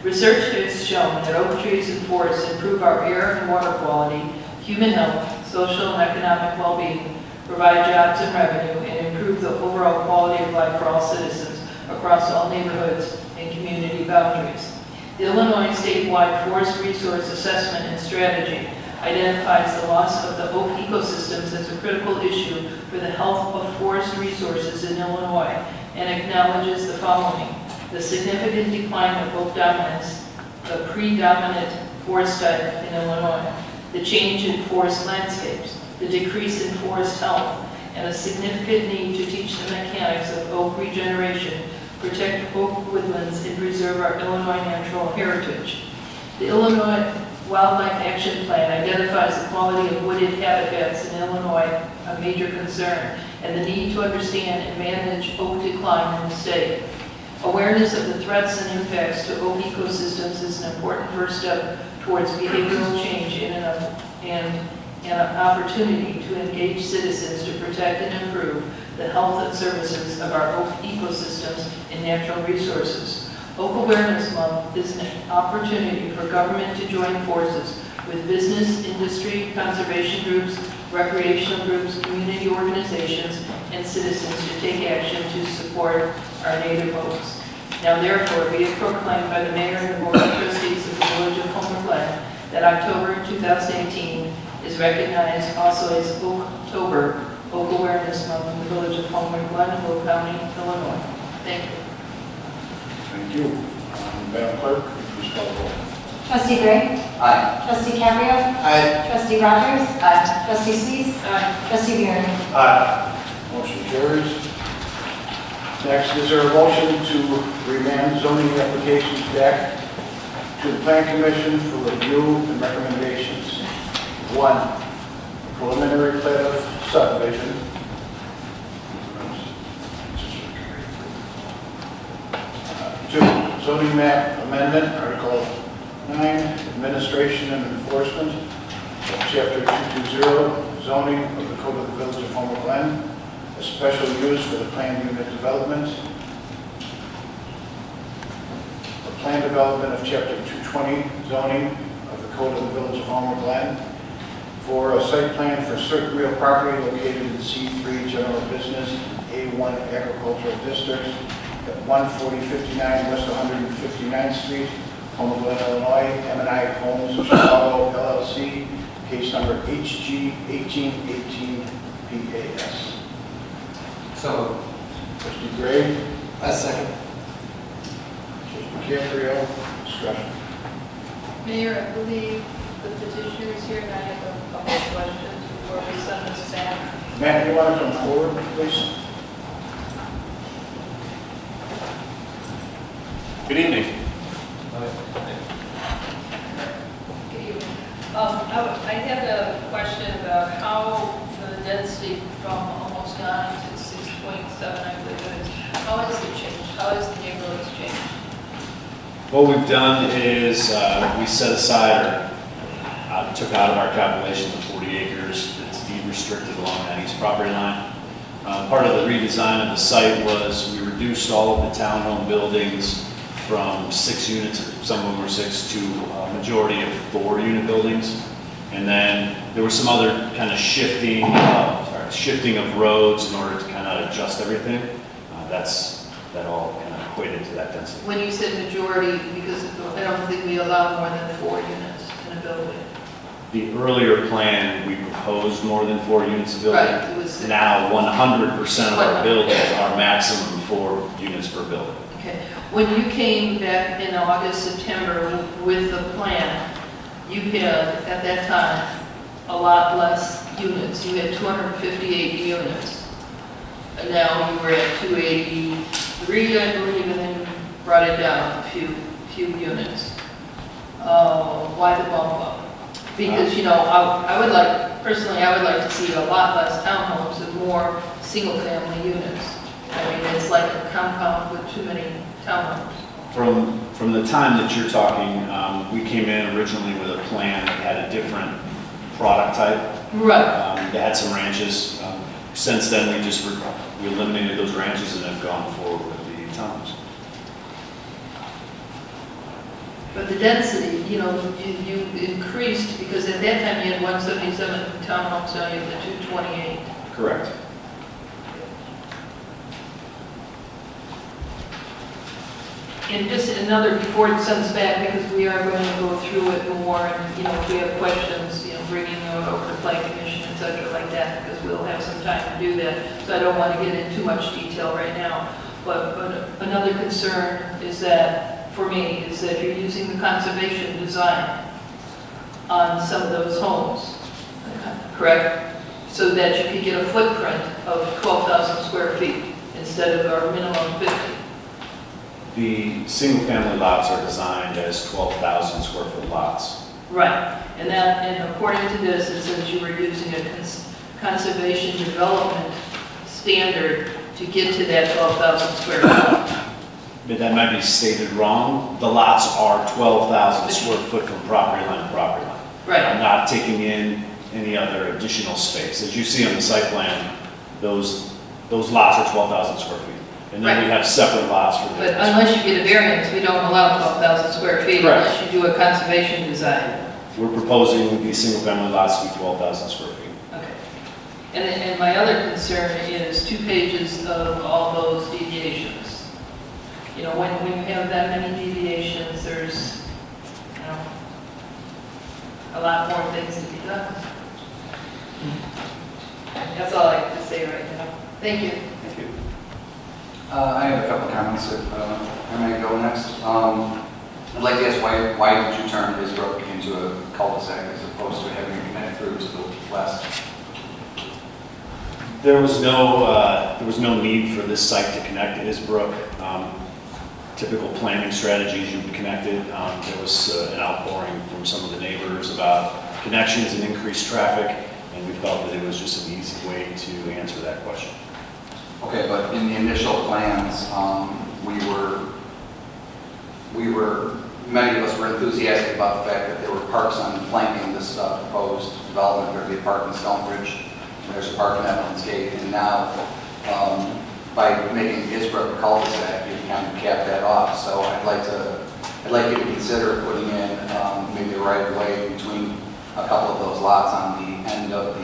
Research has shown that oak trees and forests improve our air and water quality, human health, social and economic well-being, provide jobs and revenue, and improve the overall quality of life for all citizens across all neighborhoods and community boundaries. The Illinois statewide Forest Resource Assessment and Strategy identifies the loss of the oak ecosystems as a critical issue for the health of forest resources in Illinois and acknowledges the following: the significant decline of oak dominance, the predominant forest type in Illinois, the change in forest landscapes, the decrease in forest health, and a significant need to teach the mechanics of oak regeneration, protect oak woodlands, and preserve our Illinois natural heritage. The Illinois Wildlife Action Plan identifies the quality of wooded habitats in Illinois, a major concern, and the need to understand and manage oak decline in the state. Awareness of the threats and impacts to oak ecosystems is an important first step towards behavioral change and an opportunity to engage citizens to protect and improve the health and services of our oak ecosystems and natural resources. Oak Awareness Month is an opportunity for government to join forces with business, industry, conservation groups, recreational groups, community organizations, and citizens to take action to support our native oaks. Now therefore be it proclaimed by the Mayor and the Board of Trustees of the Village of Homer Glen that October 2018 is recognized also as Oaktober, Oak Awareness Month in the Village of Homer Glen, Will County, Illinois. Thank you. Thank you. Madam Clerk, please call the roll. Trustee Gray? Aye. Trustee Cabrio? Aye. Trustee Rogers? Aye. Trustee Suisse? Aye. Trustee Buren? Aye. Motion carries. Next, is there a motion to remand zoning applications back to the Plan Commission for review and recommendations? 1, preliminary plat of subdivision. 2, zoning map amendment, Article 9, administration and enforcement of Chapter 220, zoning of the Code of the Village of Homer Glen, a special use for the planned unit development. The plan development of Chapter 220, zoning of the Code of the Village of Homer Glen, for a site plan for certain real property located in C3 General Business, A1 Agricultural District, at 14059 West 159th Street, Homer Glen, Illinois, M&I Homes, Chicago, LLC, case number HG 1818 PAS. So, Trustee Gray, A second. Trustee Cabrio, discussion. Mayor, I believe the petitioner is here, and I have a couple of questions before we send this back. Matt, you want to come forward, please? Good evening. I had a question about how the density from almost 9 to 6.7, I believe it is. How has it changed? How has the neighborhoods changed? What we've done is we set aside or took out of our calculation the 40 acres that's deed restricted along that east property line. Part of the redesign of the site was we reduced all of the townhome buildings from 6 units, some of them were 6, to a majority of 4-unit buildings. And then there was some other kind of shifting of roads in order to kind of adjust everything. That all kind of equated to that density. When you said majority, because I don't think we allow more than 4 units in a building. The earlier plan, we proposed more than 4 units of building. Right, it was- Now 100% of our 100. buildings are maximum 4 units per building. Okay. When you came back in August, September with the plan, you had, at that time, a lot less units. You had 258 units. And now you were at 283, I believe, and then you brought it down a few units. Why the bump up? Because, you know, I would like, personally, I would like to see a lot less townhomes and more single-family units. I mean, it's like a compound with too many townhomes. From the time that you're talking, we came in originally with a plan that had a different product type. Right. That had some ranches. Since then, we eliminated those ranches and have gone forward with the townhomes. But the density, you know, you increased, because at that time you had 177 townhomes, now you have the 228. Correct. And just another, before it sends back, because we are going to go through it more, and, you know, if we have questions, you know, bringing it over to Plan Commission, et cetera, like that, because we'll have some time to do that. So I don't want to get into too much detail right now. But another concern is that, for me, is that you're using the conservation design on some of those homes, correct? So that you could get a footprint of 12,000 square feet instead of our minimum 50. The single-family lots are designed as 12,000 square foot lots. Right, and according to this, it says you were using a conservation development standard to get to that 12,000 square feet. But that might be stated wrong. The lots are 12,000 square foot from property line to property line. Right. I'm not taking in any other additional space. As you see on the site plan, those lots are 12,000 square feet. And then we have separate lots for the... But unless you get a variance, we don't allow 12,000 square feet Correct. unless you do a conservation design. We're proposing these single-family lots to be 12,000 square feet. Okay. And my other concern is 2 pages of all those deviations. You know, when you have that many deviations, there's, you know, a lot more things to be done. That's all I have to say right now. Thank you. Thank you. I have a couple comments if I may go next. I'd like to ask why did you turn Isbrook into a cul-de-sac as opposed to having it connect through to the west? There was no need for this site to connect to Isbrook. Typical planning strategies, you would connect it. There was an outpouring from some of the neighbors about connections and increased traffic, and we felt that it was just an easy way to answer that question. Okay, but in the initial plans, many of us were enthusiastic about the fact that there were parks on flanking this proposed development. There'd be a park in Stonebridge, and there's a park in Evelyn's Gate, and now by making Isbrook a cul-de-sac, you kind of cap that off. So I'd like you to consider putting in maybe a right of way between a couple of those lots on the end of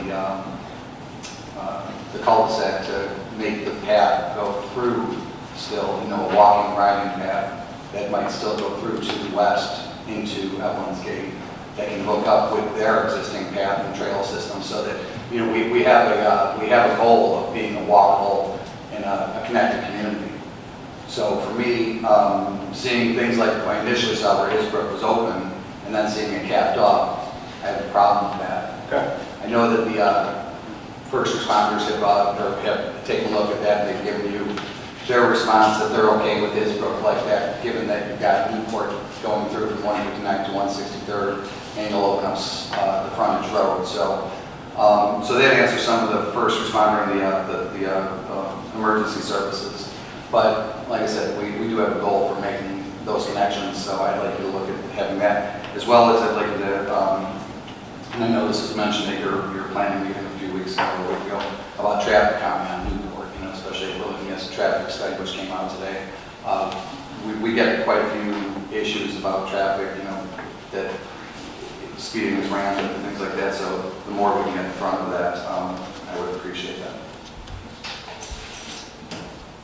the cul-de-sac to make the path go through still, you know, a walking, riding path that might still go through to the west into Evelyn's Gate that can hook up with their existing path and trail system so that, you know, we have a goal of being a walkable and a connected community. So for me, seeing things like I initially saw where Isbrook was open and then seeing it capped off, I have a problem with that. Okay. I know that the first responders have taken a look at that and they've given you their response that they're okay with Isbrook like that, given that you've got Newport going through from 159 to 163rd, and you'll open up the frontage road. So, so that answers some of the first responder and the emergency services. But like I said, we do have a goal for making those connections. So I'd like you to look at having that, as well as I'd like you to. And I know this was mentioned at your planning meeting a few weeks ago about traffic calming on Newport. You know, especially if we're looking at the traffic study which came out today. We get quite a few issues about traffic. You know, that speeding is rampant and things like that. So the more we can get in front of that, I would appreciate that.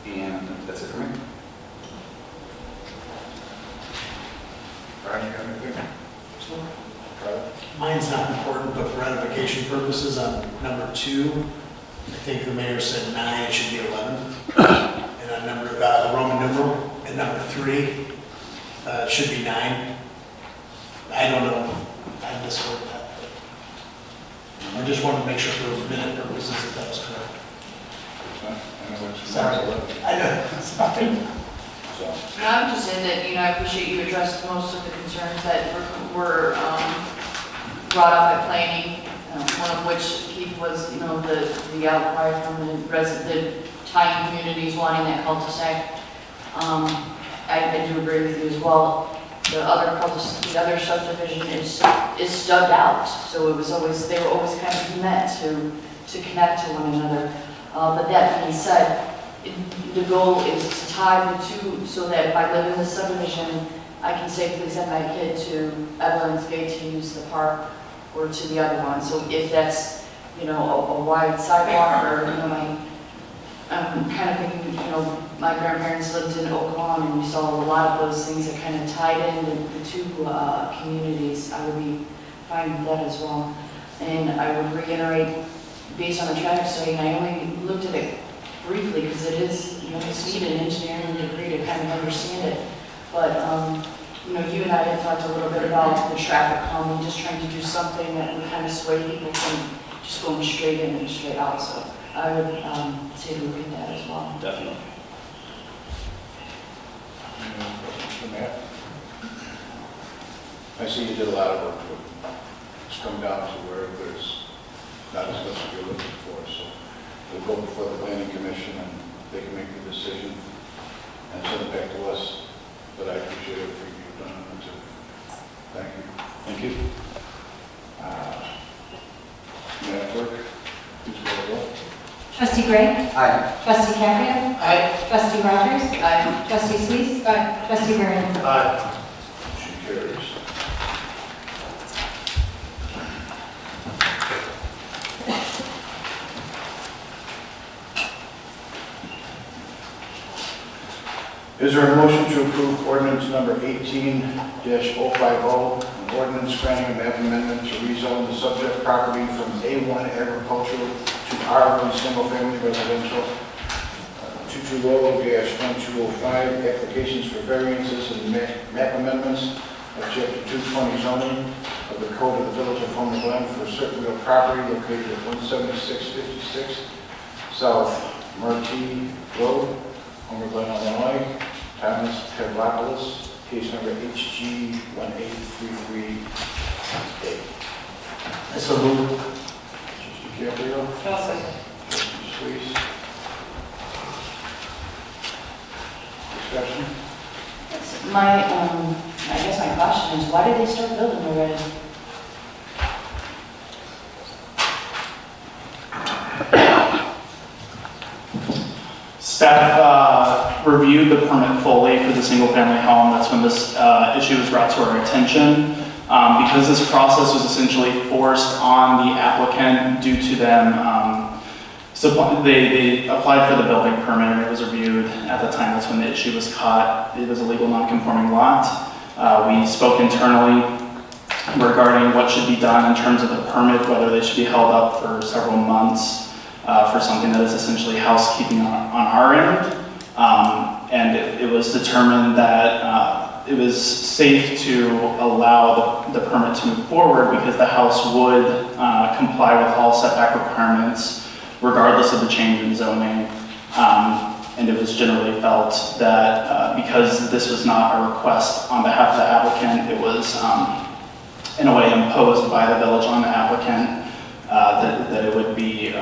And that's it for me. Brian, you got anything? Mine's not important, but for ratification purposes, on number 2, I think the mayor said 9, it should be 11. And on number Roman numeral, and number 3 should be 9. I don't know, I misheard that, but I just wanted to make sure for minute purposes that was correct. Sorry. I know, sorry. No, I'm just saying that, I appreciate you addressed most of the concerns that were brought up at planning, one of which, Keith, was, the outcry from the tiny communities wanting that cul-de-sac. I do agree with you as well. The other subdivision is dug out, so they were always kind of met to connect to one another. But that being said, the goal is to tie the two so that if I live in the subdivision, I can safely send my kid to Evelyn's Gate to use the park or to the other one. So if that's, a wide sidewalk or, I'm kind of thinking, my grandparents lived in Oak Lawn and we saw a lot of those things that kind of tied in the two communities. I would be fine with that as well. And I would reiterate, based on the traffic study, and I only looked at it briefly because it is, you just need an engineering degree to kind of understand it. But, you and I had talked a little bit about the traffic calming, just trying to do something that would kind of sway people from just going straight in and straight out. So I would say to look at that as well. Definitely. Matt? I see you did a lot of work to it. It's come down to where there's not as much as you're looking for, so we'll go before the planning commission and they can make the decision and send it back to us. But I appreciate everything you've done on it too. Thank you. Thank you. Madam Clerk, please call the roll. Trustee Gray? Aye. Trustee Caprio? Aye. Trustee Rogers? Aye. Trustee Sluis? Aye. Trustee Vernon? Aye. Motion carries. Is there a motion to approve ordinance number 18-050, an ordinance granting a map amendment to rezone the subject property from A1 agricultural to R1 single-family residential, 220-1205, applications for variances and map amendments of Chapter 220 zoning of the Code of the Village of Homer Glen for certain real property located at 17656 South Marquis Road, Homer Glen, Illinois. Thomas Pavlopoulos, case number HG 1833A. So moved. Trustee Caprio. Trustee Sluis. Discussion? I guess my question is, why did they start building already? Staff reviewed the permit fully for the single-family home. That's when this issue was brought to our attention. Because this process was essentially forced on the applicant due to them, so they applied for the building permit and it was reviewed at the time. That's when the issue was caught. It was a legal non-conforming lot. We spoke internally regarding what should be done in terms of the permit, whether they should be held up for several months for something that is essentially housekeeping on our end. And it was determined that it was safe to allow the permit to move forward because the house would comply with all setback requirements regardless of the change in zoning. And it was generally felt that because this was not a request on behalf of the applicant, it was in a way imposed by the village on the applicant, that it would be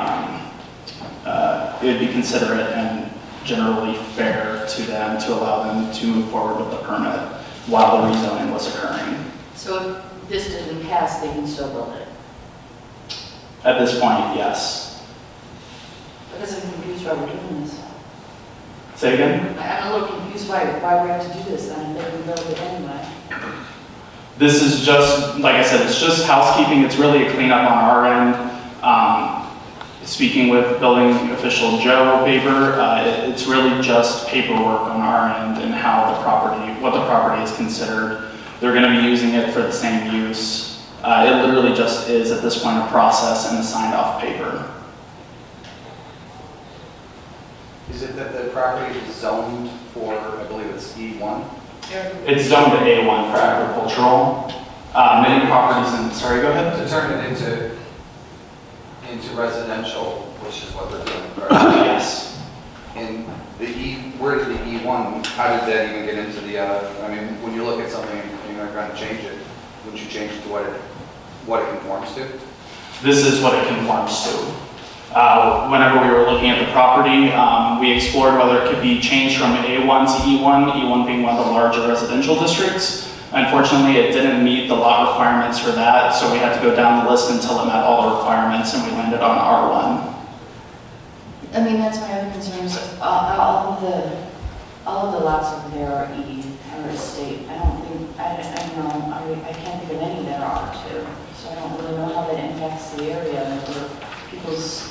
considerate and generally fair to them to allow them to move forward with the permit while the rezoning was occurring. So if this didn't pass, they can still build it? At this point, yes. Because I'm confused why we're doing this. Say again? I'm a little confused why we have to do this then, if they can build it anyway. This is just, like I said, it's just housekeeping. It's really a cleanup on our end. Speaking with building official Joe Baber, it's really just paperwork on our end and how the property, what the property is considered. They're going to be using it for the same use. It literally just is at this point a process and a signed off paper. Is it that the property is zoned for, I believe it's E1? It's zoned to A1 for agricultural. Many properties in, sorry, go ahead. To turn it into residential, which is what they're doing, right? Yes. And where did the E1, how did that even get into the, I mean, when you look at something and you're going to change it, wouldn't you change it to what it conforms to? This is what it conforms to. Whenever we were looking at the property, we explored whether it could be changed from A1 to E1, E1 being one of the larger residential districts. Unfortunately, it didn't meet the lot requirements for that, so we had to go down the list until it met all the requirements, and we landed on R1. I mean, that's my other concern, is all of the lots over there are E, or estate. I don't think, I can't think of any that are too. So I don't really know how that impacts the area or people's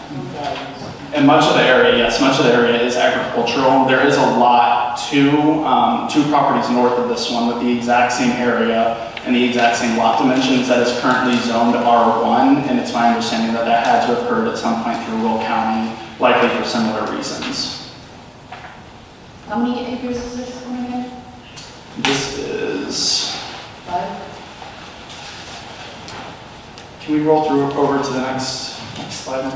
values. And much of the area, yes, much of the area is agricultural. There is a lot, two properties north of this one with the exact same area and the exact same lot dimensions that is currently zoned R1, and it's my understanding that that had to have occurred at some point through Will County, likely for similar reasons. How many acres is this one again? This is, 5? can we roll through over to the next slide?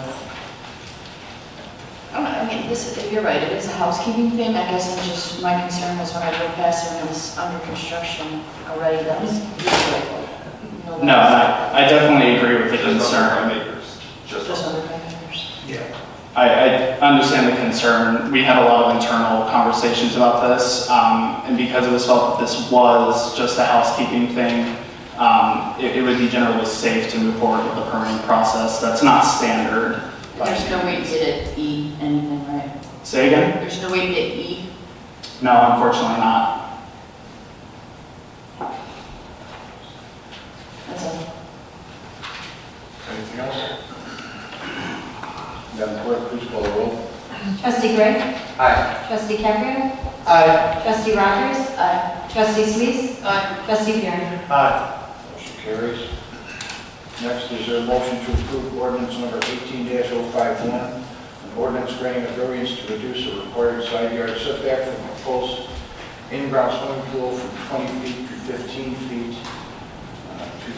I mean, you're right, it is a housekeeping thing. I guess my concern was when I drove past there and it was under construction already, that was really No, I definitely agree with the concern. Just under 5 acres. Yeah. I understand the concern. We had a lot of internal conversations about this, and because it was felt that this was just a housekeeping thing, it would be generally safe to move forward with the permitting process. That's not standard. There's no way to get it E anything, right? Say again? There's no way to get E? No, unfortunately not. That's all. Anything else? Madam Clerk, please call the roll. Trustee Gray? Aye. Trustee Caprio? Aye. Trustee Rogers? Aye. Trustee Sluis? Aye. Trustee Garrett? Aye. Motion carries. Next is a motion to approve ordinance number 18-051, an ordinance granting a variance to reduce the required side yard setback from proposed in-ground swimming pool from 20 feet to 15 feet,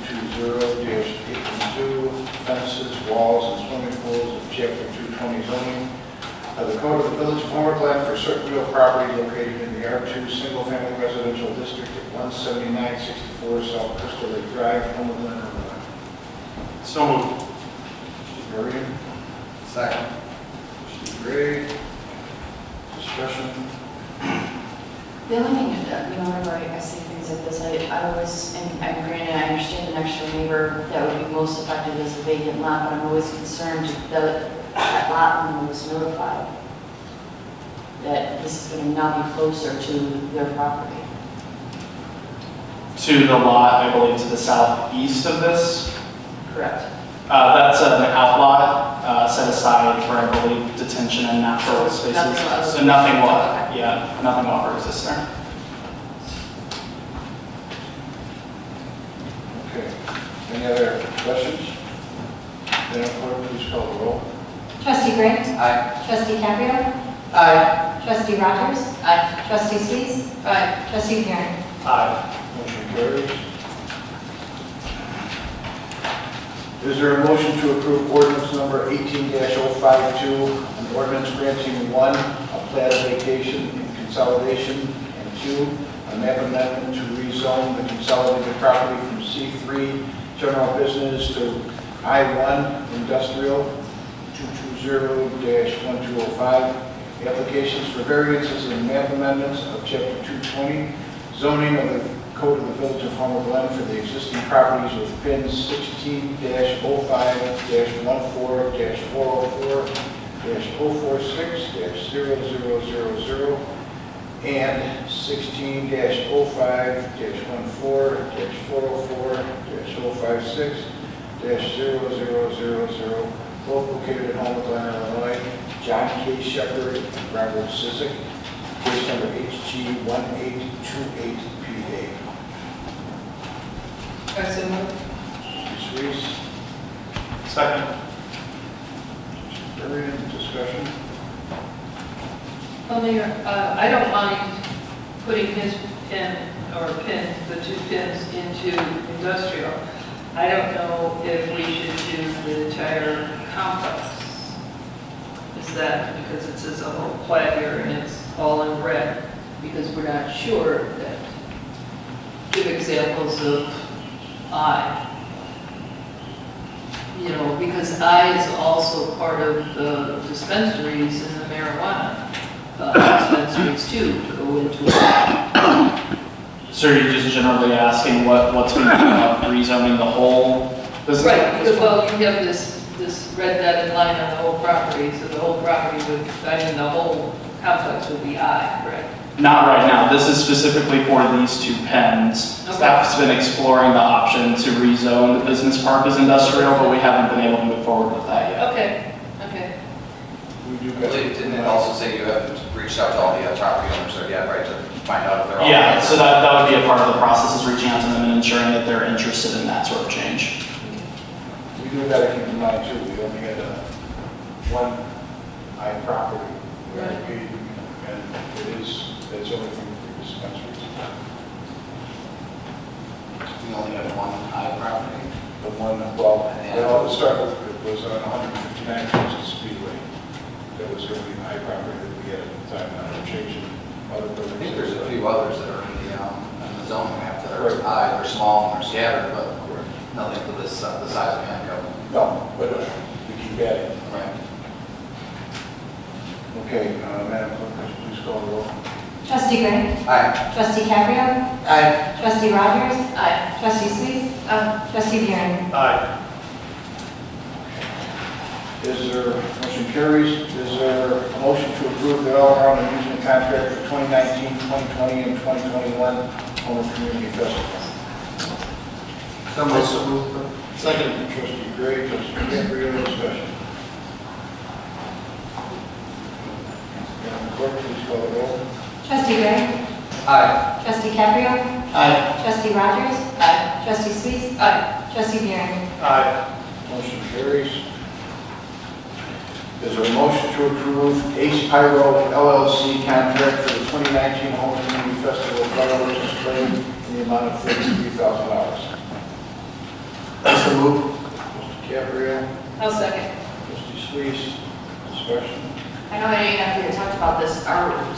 220-812, fences, walls, and swimming pools of Chapter 220 zoning of the Code of the Village of Homer, Glen for certain real property located in the R2 Single Family Residential District at 17964 South Crystal Lake Drive, Homer, Glen, Illinois. So moved. Marion, Second. Trustee Gray, discussion. The only thing that, whenever I see things like this, I always, and granted, I understand the next door neighbor that would be most affected as a vacant lot, but I'm always concerned that that lot owner was notified that this is going to now be closer to their property. To the lot, I believe, to the southeast of this. Correct. That's an outlot set aside for, I believe, detention and natural spaces. So nothing will ever exist there. Okay. Any other questions? Madam Clerk, please call the roll. Trustee Gray? Aye. Trustee Caprio? Aye. Trustee Rogers? Aye. Trustee Sluis? Aye. Trustee Garrett? Aye. Motion carries. Is there a motion to approve ordinance number 18-052, an ordinance granting 1, a plat of vacation and consolidation, and 2, a map amendment to rezone the consolidated property from C3 general business to I1 industrial 220-1205, applications for variances and map amendments of chapter 220, zoning of the Code of the Village of Homer, Glen for the existing properties with pins 16-05-104-404-046-0000 and 16-05-14-404-056-0000, both located at Homer, Glen, Illinois. John K. Shepherd and Robert Sizik, case number HG1828PA. I so moved. Trustee Sluis, Second. Marion, discussion. Well, Mayor, I don't mind putting his pin, or pin, the 2 pins into industrial. I don't know if we should do the entire complex. Is that, because it says a whole plat here and it's all in red, because we're not sure that, give examples of I. You know, because I is also part of the dispensaries and the marijuana dispensaries too, to go into it. So you're just generally asking what's being rezoning the whole business? Right, because, well, you have this red dotted line on the whole property, so the whole property would, I mean, the whole complex would be I, right? Not right now. This is specifically for these 2 pens. Okay. Staff's been exploring the option to rezone the business park as industrial, but we haven't been able to move forward with that yet. Okay, okay. We do I got- believe, didn't it also say you haven't reached out to all the property owners there yet, right, to find out if they're all? Yeah, so that would be a part of the process, is reaching out to them and ensuring that they're interested in that sort of change. We do got to keep in mind too, we only had one I property. Right. And it's only from 3 dispensaries. We only have one I property. The one, well, to start with, it was on 159 Kansas Speedway. That was going to be my property that we had at the time, and I'm changing other buildings. I think there's a few others that are in the zoning map that are I, they're small and they're scattered, but nothing to this, the size of Hancock. No, but we keep adding. Right. Okay, Madam Clerk, please call the roll. Trustee Gray. Aye. Trustee Caprio. Aye. Trustee Rogers. Aye. Trustee Sluis. Trustee Buren. Aye. Is there, motion carries, is there a motion to approve the all-around amusement contract for 2019, 2020, and 2021 Homer Community Festival? So moved. Second. Trustee Gray, trustee Caprio, discussion. Madam Clerk, please call the roll. Trustee Gray. Aye. Trustee Caprio. Aye. Trustee Rogers. Aye. Trustee Sluis. Aye. Trustee Buren. Aye. Motion carries. Is there a motion to approve Ace Pyro LLC contract for the 2019 Home Community Festival fireworks display in the amount of $33,000? So moved. Mr. Caprio, I'll second. Trustee Sluis, discussion. I know I didn't have to talk about this,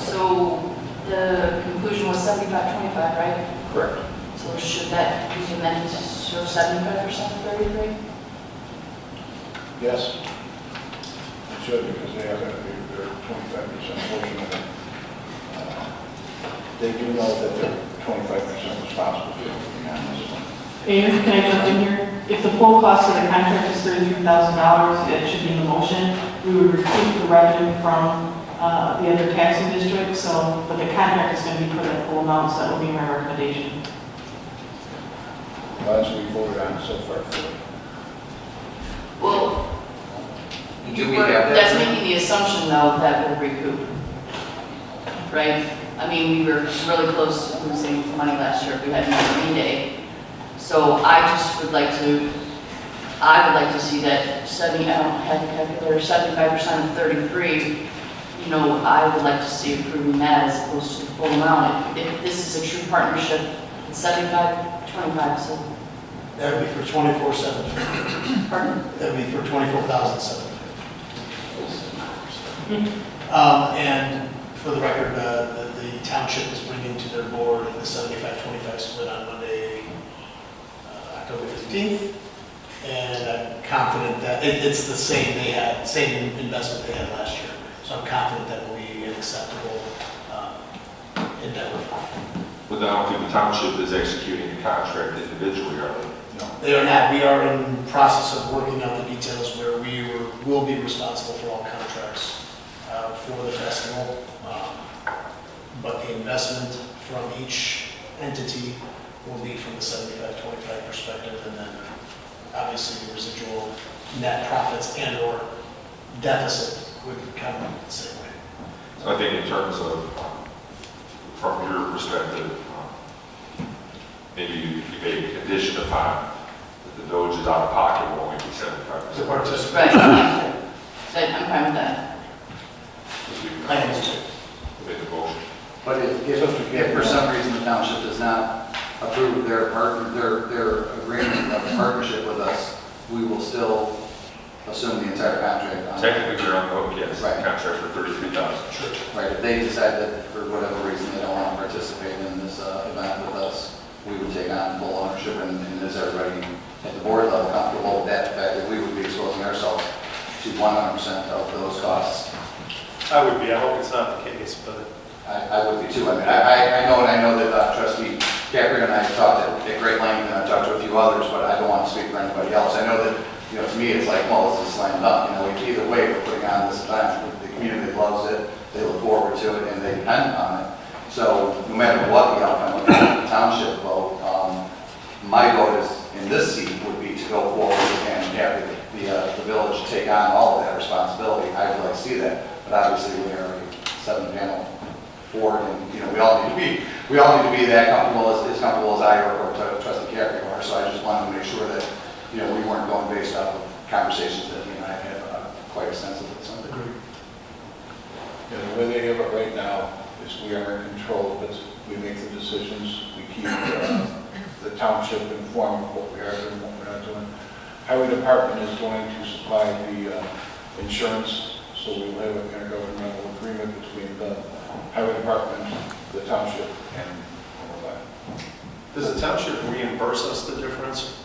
so the conclusion was 75-25, right? Correct. So should that be amended to show 75% of 33? Yes. It should, because they have their 25% portion of it. They do know that they're 25% responsible for everything on this one. Mayor, can I jump in here? If the full cost of the contract is $33,000, it should be in the motion. We would recoup the revenue from the other taxing districts, but the contract is going to be for that full amount, so that will be my recommendation. Well, that's what we voted on so far. Well, Do we have that? that's making the assumption though that we'll recoup, right? I mean, we were really close to losing money last year if we had no rain day. So I would like to see that 70, I don't have the calculator, 75% of 33, you know, I would like to see approving that as opposed to the full amount. If this is a true partnership, it's 75-25, so. That would be for 24/7. Pardon? That would be for 24,007. And for the record, the township is bringing to their board the 75-25 split on Monday, October 15th. And I'm confident that it's the same same investment they had last year. So I'm confident that will be an acceptable endeavor. But I don't think the township is executing a contract individually, are they? No, they are not. We are in process of working out the details where we will be responsible for all contracts for the festival. But the investment from each entity will be from the 75-25 perspective, and then obviously the residual net profits and or deficit would come the same way. So I think in terms of, from your perspective, maybe you make a condition of that the village is out of pocket will only be 75%. To participate. Right, I'm fine with that. I understand. But if for some reason the township does not approve their agreement of partnership with us, we will still assume the entire contract. Technically, you're on the hook, yes, Right. contract for 33,000. Sure. Right, if they decide that for whatever reason they don't want to participate in this event with us, we would take on full ownership, and is everybody at the board level comfortable with that fact that we would be exposing ourselves to 100% of those costs? I would be, I hope it's not the case, but. I would be too. I mean, I know that trustee Capri and I have talked at great length, and I've talked to a few others, but I don't want to speak for anybody else. I know that, you know, to me, it's like, well, this is slam dunk. You know, either way, we're putting on this event. The community loves it. They look forward to it, and they depend on it. So no matter what the outcome of the township vote, my vote is in this seat would be to go forward and have the village take on all of that responsibility. I would like to see that, but obviously we are a 7-panel board, and you know we all need to be that comfortable as comfortable as I or trustee Capri are. So I just wanted to make sure that we weren't going based off of conversations that you and I have had quite extensively. So Agreed. Yeah, the way they have it right now is we are in control of it. We make the decisions. We keep the township informed of what we are doing, what we're not doing. Highway department is going to supply the insurance, so we will have an intergovernmental agreement between the highway department, the township, and all of that. Does the township reimburse us the difference?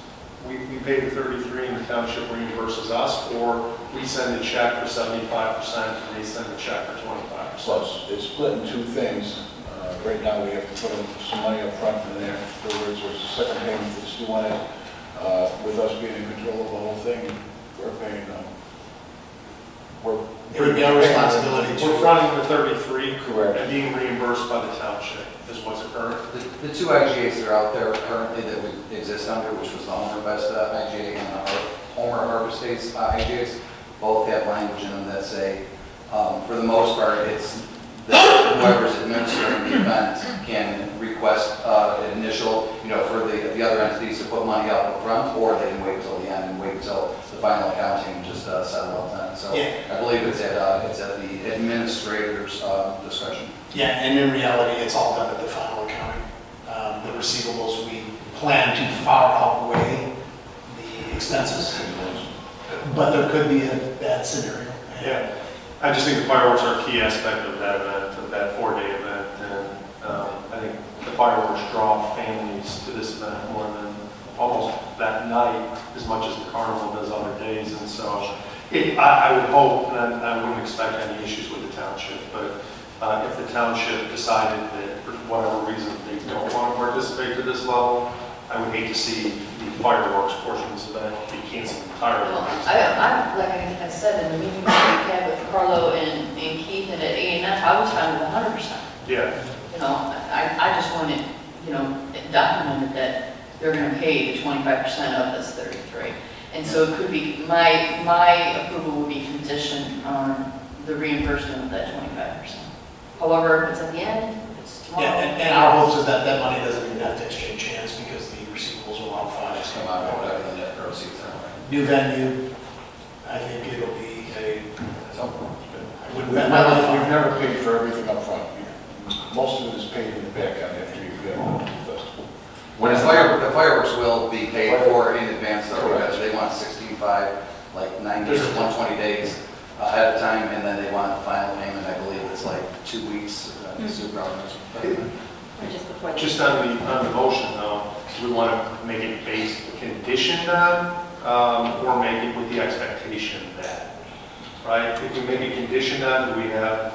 We pay the 33 and the township reimburses us, or we send a check for 75% and they send a check for 25%? So it's split in two things. Right now we have to put some money up front in there. In other words, there's a second payment that's due on it. With us being in control of the whole thing, we're paying them. It would be our responsibility to. We're running the 33 Correct. and being reimbursed by the township is what's occurring. the two IGAs that are out there currently that we exist under, which was the Homer Best IGA and the Homer Harbor States IGAs, both have language in them that say, for the most part, it's that whoever's administering the event can request an initial, for the other entities to put money up front, or they can wait until the end and wait until the final accounting and just settle up then. So Yeah. I believe it's at the administrator's discretion. Yeah, and in reality, it's all done at the final accounting. The receivables, we plan to far outweigh the expenses, but there could be a bad scenario. Yeah, I just think the fireworks are a key aspect of that event, of that 4-day event, and I think the fireworks draw families to this event more than almost that night as much as the carnival does other days, and so I would hope, and I wouldn't expect any issues with the township, but if the township decided that for whatever reason they don't want to participate to this level, I would hate to see the fireworks portion of this event be canceled entirely. Well, like I said, in the meeting that we had with Carlo and Keith and at A&M, I was fine with 100%. Yeah. I just want it, documented that they're going to pay the 25% of this 33. And so it could be, my approval would be conditioned on the reimbursement of that 25%. However, if it's at the end, if it's tomorrow. Yeah, and our hopes is that that money doesn't even have to exchange hands because the receivables will all fine. Just come out of whatever the net proceeds are. New venue, I think it'll be I wouldn't bet We've my life never paid for everything up front. Most of it is paid in the back end after you've got the festival. When the fireworks will be paid for in advance, though, because they want 16.5, like 90 or 120 days ahead of time, and then they want the final payment. I believe it's like 2 weeks. Just on the motion, though, do we want to make it based conditioned on, or make it with the expectation that, right? If we make it conditioned on, do we have?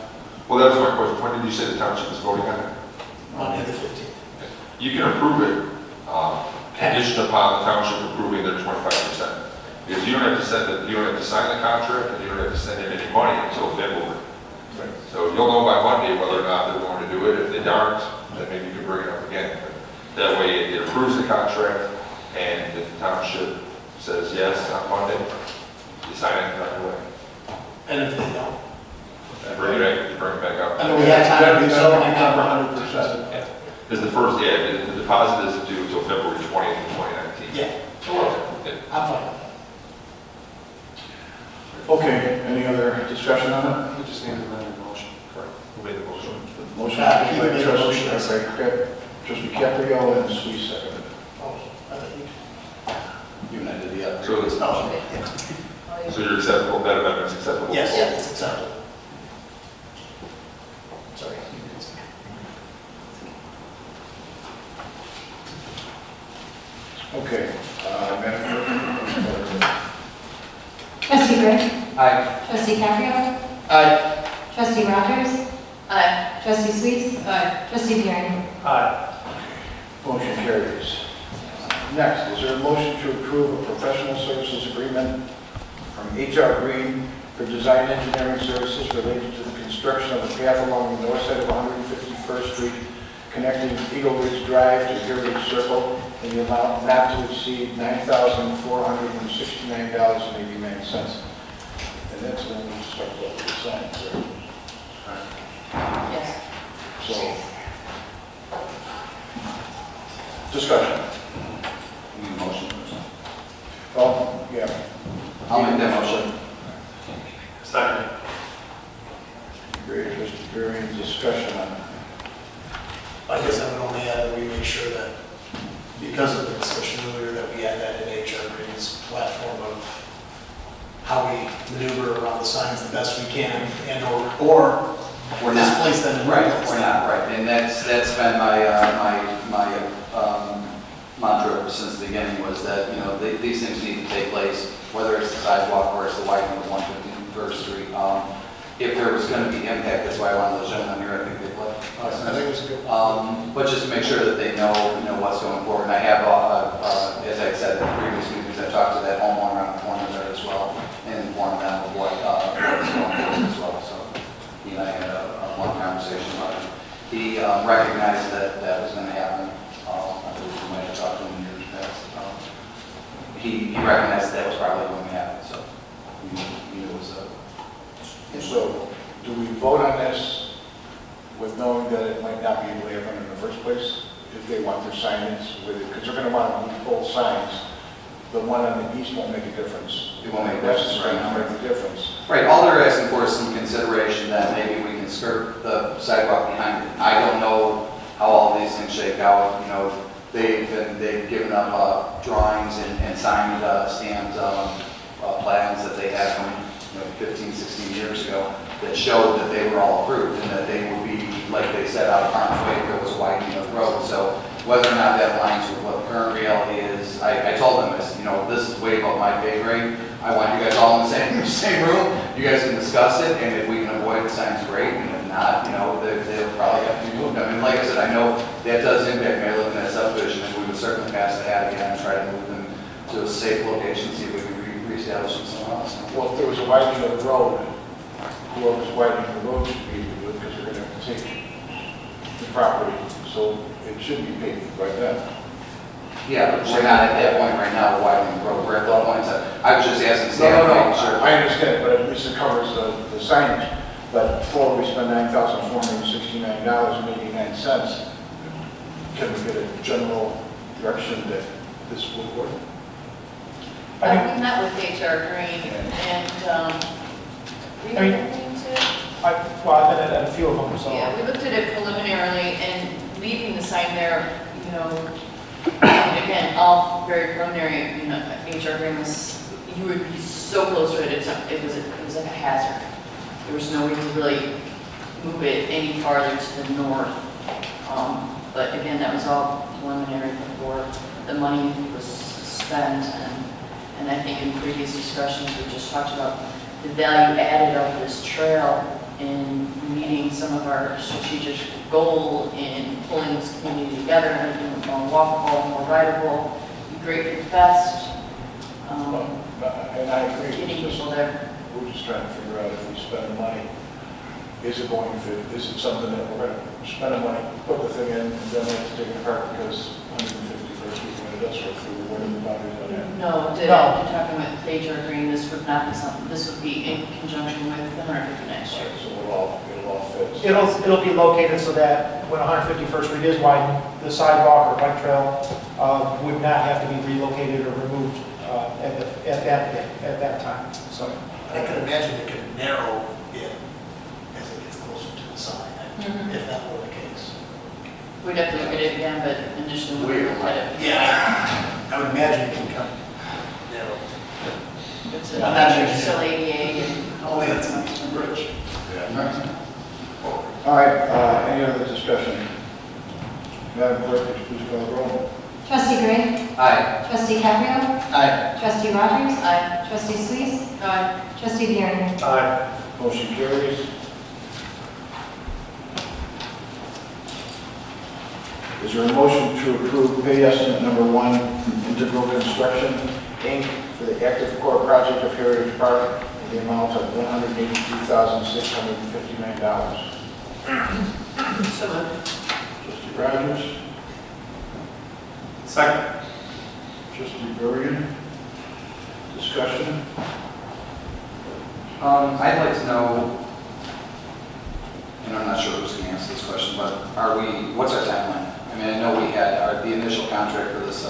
Well, that was my question. When did you say the township is voting on it? Monday the 15th. You can approve it, conditioned upon the township approving their 25%. Because you don't have to sign the contract, and you don't have to send in any money until February. Right. So you'll know by Monday whether or not they're going to do it. If they aren't, then maybe you can bring it up again. But that way it approves the contract, and if the township says yes on Monday, you sign it right away. And if they don't? You bring it back up. I mean, we have time to do so. I cover 100%. Yeah. Because the deposit isn't due until February 20th of 2019. Yeah. Yeah. I'm fine. Okay, any other discussion on it? We just need to amend the motion. Correct. made the motion. Motion He made by made a motion, I trustee Caprio and Sweet seconded. Oh, I thought You and I did the other. So it's, Oh, so you're acceptable, that amendment's acceptable? yes, it's acceptable. Sorry. Okay, Madam Clerk. Trustee Gray. Aye. Trustee Caprio. Aye. Trustee Rogers. Aye. Trustee Sweets. Aye. Trustee Garrett. Aye. Motion carries. Next, is there a motion to approve a professional services agreement from HR Green for design engineering services related to the construction of a path along the north side of 151st Street, connecting Eagle Ridge Drive to Heritage Circle in the amount not to exceed $9,469.89. And that's when we start with the signs, right? Yes. So, discussion. Need a motion. Oh, yeah. I'll make that motion. Second. Great, Mr. Varian, discussion on it. I guess I would only add that we make sure that, because of the discussion earlier, that we add that in HR Green's platform of how we maneuver around the signs the best we can, and or We're not. displace them in Right, replace we're them. not, right. And that's been my mantra since the beginning was that, you know, these things need to take place, whether it's the sidewalk or it's the widening of 151st Street. If there was going to be impact, that's why I wanted those gentlemen here, I think they'd like. I think it was good. But just to make sure that they know what's going forward. And I have, as I said in previous meetings, I talked to that homeowner on the corner there as well, and informed them of what's going forward as well. So he and I had a long conversation about it. He recognized that that was going to happen. I believe we might have talked to him in years past. He recognized that was probably going to happen, so he knew it was So, do we vote on this with knowing that it might not be able to happen in the first place? If they want their signage with it, because they're going to want to move both signs. The one on the east won't make a difference. It won't make a The west difference is right going now. to make a difference. Right, all they're asking for is some consideration that maybe we can skirt the sidewalk behind it. I don't know how all these things shake out, you know, they've given up drawings and signed, stamped plans that they had from 15, 16 years ago that showed that they were all approved and that they would be, like they said, out of harm's way if there was a widening of the road. So whether or not that aligns with what the current reality is, I told them, this is way above my pay grade. I want you guys all in the same room. You guys can discuss it, and if we can avoid the signs, great. And if not, they'll probably have to be moved. I mean, like I said, I know that does impact me looking at subdivision, and we would certainly pass the hat again and try to move them to a safe location, see if we can reestablish them somewhere else. Well, if there was a widening of the road, whoever's widening the road should be able to do it, because they're going to have to take the property. So it should be paid right then. Yeah, but we're not at that point right now, widening the road. We're at that point. I was just asking staff to make sure. I understand, but at least it covers the signage. But before we spend $9,469.89, can we get a general direction that this will work? We met with HR Green and, were you looking into it? I've been at a few of them, so. Yeah, we looked at it preliminarily and leaving the sign there, and again, all very preliminary, HR Green was, you would be so close to it, it was like a hazard. There was no way to really move it any farther to the north. But again, that was all preliminary before the money was spent. And I think in previous discussions, we just talked about the value added of this trail in meeting some of our strategic goal in pulling this community together and making it more walkable, more rideable, be great for the fest. And I agree. Getting people there. We're just trying to figure out if we spend the money, is it something that we're going to spend the money, put the thing in, and then we have to take it apart because 151st Street, when it does go through, what are the boundaries on that? No, you're talking with HR Green, this would not be something, this would be in conjunction with the 159th Street. So it'll all fit. It'll be located so that when 151st Street is widened, the sidewalk or bike trail would not have to be relocated or removed at that time. So I can imagine it could narrow in as it gets closer to the sign. I if that were the case. We'd have to look at it again, but initially we looked at it. Yeah, I would imagine it can come. It's I'm not sure. still ADA and. Oh, yeah, it's not a bridge. All right, any other discussion? Madam Clerk, could you please call the roll? Trustee Gray? Aye. Trustee Caprio? Aye. Trustee Rogers? Aye. Trustee Sluis? Aye. Trustee Garrett? Aye. Motion carries. Is there a motion to approve pay estimate number 1 from Integral Construction, Inc. for the active core project of Heritage Park in the amount of $182,659? So moved. Trustee Rogers, Second. Trustee Bergen. Discussion? I'd like to know, and I'm not sure who's going to answer this question, but what's our timeline? I mean, I know we had the initial contract for this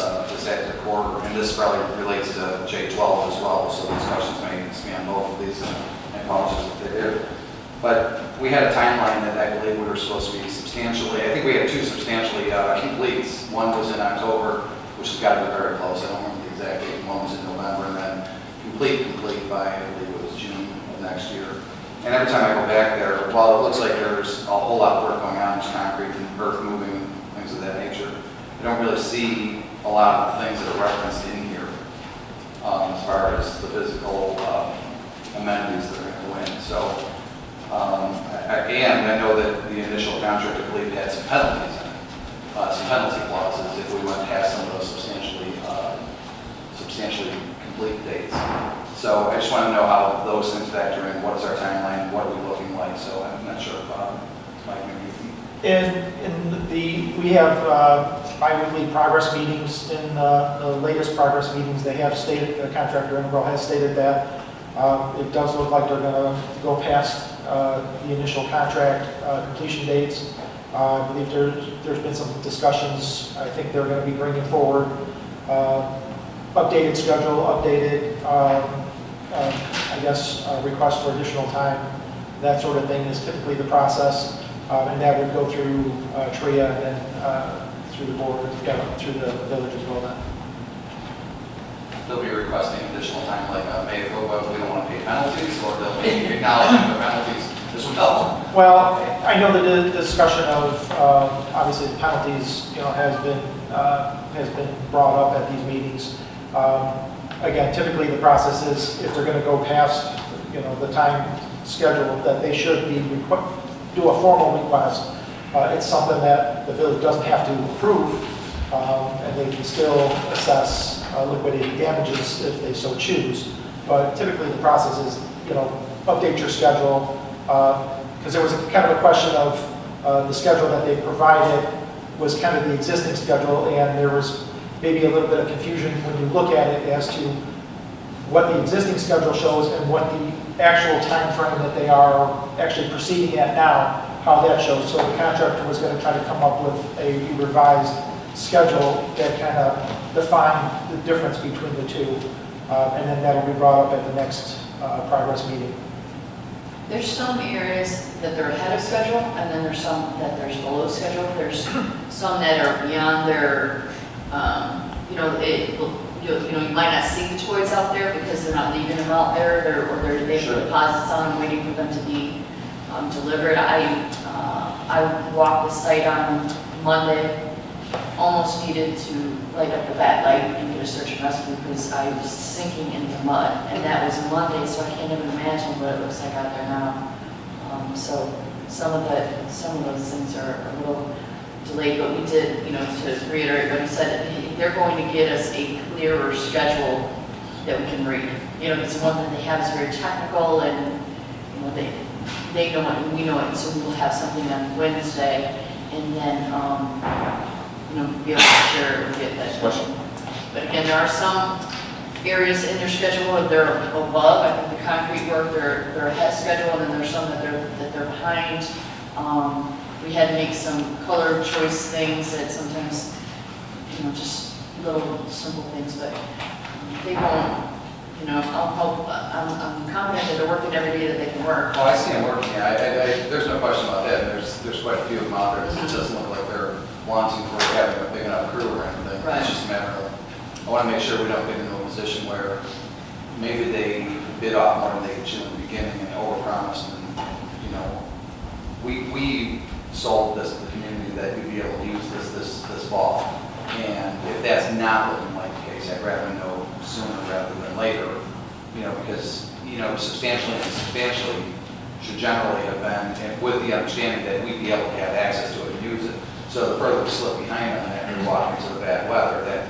active core, and this probably relates to J12 as well, so these questions may span both of these, and I apologize if they do. But we had a timeline that I believe we were supposed to be substantially, I think we had 2 substantially completes. One was in October, which has got to be very close, I don't remember the exact date. One was in November, and then complete by, I believe it was June of next year. And every time I go back there, while it looks like there's a whole lot of work going on, there's concrete and earth moving, things of that nature, I don't really see a lot of things that are referenced in here as far as the physical amenities that are going to go in. So, and I know that the initial contract, I believe, had some penalties in it, some penalty clauses if we went past some of those substantially complete dates. So I just want to know how those things factor in. What is our timeline? What are we looking like? So I'm not sure if Mike, maybe you can. We have bi-weekly progress meetings. In the latest progress meetings, they have stated, the contractor Integral has stated that it does look like they're going to go past the initial contract completion dates. I believe there's been some discussions. I think they're going to be bringing forward updated schedule, updated, request for additional time. That sort of thing is typically the process. And that would go through TRIA and then through the board, through the village as well then. They'll be requesting additional time, like we don't want to pay penalties, or they'll be acknowledging the penalties as well. Well, I know that the discussion of obviously the penalties, has been brought up at these meetings. Again, typically the process is if they're going to go past, the time schedule, that they should be do a formal request. It's something that the village doesn't have to approve, and they can still assess liquidated damages if they so choose. But typically the process is, update your schedule, because there was kind of a question of the schedule that they provided was kind of the existing schedule, and there was maybe a little bit of confusion when you look at it as to what the existing schedule shows and what the actual time frame that they are actually proceeding at now, how that shows. So the contractor was going to try to come up with a revised schedule that kind of defined the difference between the two, and then that will be brought up at the next progress meeting. There's some areas that they're ahead of schedule, and then there's some that they're below schedule. There's some that are beyond their, you might not see the toys out there because they're not leaving them out there, they have deposits on them waiting for them to be delivered. I walked the site on Monday, almost needed to light up the back light and get a search and rescue because I was sinking in the mud, and that was Monday, so I can't even imagine what it looks like out there now. So some of those things are a little delayed, but we did, to reiterate what he said, they're going to get us a clearer schedule that we can read. Because the one that they have is very technical, and they know it, and we know it, so we will have something on Wednesday, and then be able to share and get that schedule. But again, there are some areas in their schedule where they're above. I think the concrete work, they're ahead of schedule, and then there's some that they're behind. We had to make some color choice things that sometimes, just little simple things, but they won't you know, I'm confident that they're working every day that they can work. Oh, I see them working, there's no question about that, there's quite a few of them out there, it doesn't look like they're wanting for having a big enough crew or anything. Right. It's just a matter of, I want to make sure we don't get into a position where maybe they bid off more than they should in the beginning and overpromised, and, you know, we sold this to the community that we'd be able to use this fall. And if that's not looking like the case, I'd rather know sooner rather than later, you know, because, you know, substantially and substantially should generally have been, and with the understanding that we'd be able to have access to it and use it. So the further we slip behind on that and we walk into the bad weather, that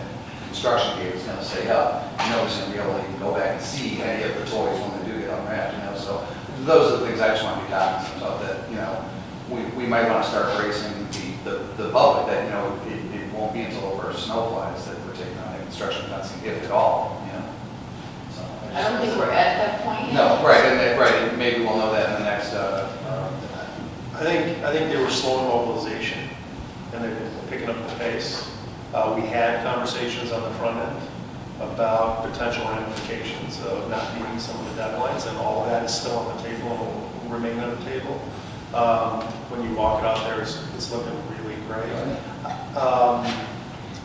construction gate is going to stay up. Nobody's going to be able to even go back and see any of the toys when they do get unwrapped, you know. So those are the things I just want to be cognizant of, that, you know, we might want to start bracing the public that, you know, it won't be until the first snow flies that we're taking on the construction fencing, if at all, you know. So, I don't think we're at that point yet. no, right, and maybe we'll know that in the next. I think they were slow in mobilization, and they've been picking up the pace. We had conversations on the front end about potential ramifications of not meeting some of the deadlines, and all of that is still on the table and will remain on the table. When you walk it out there, it's looking really great.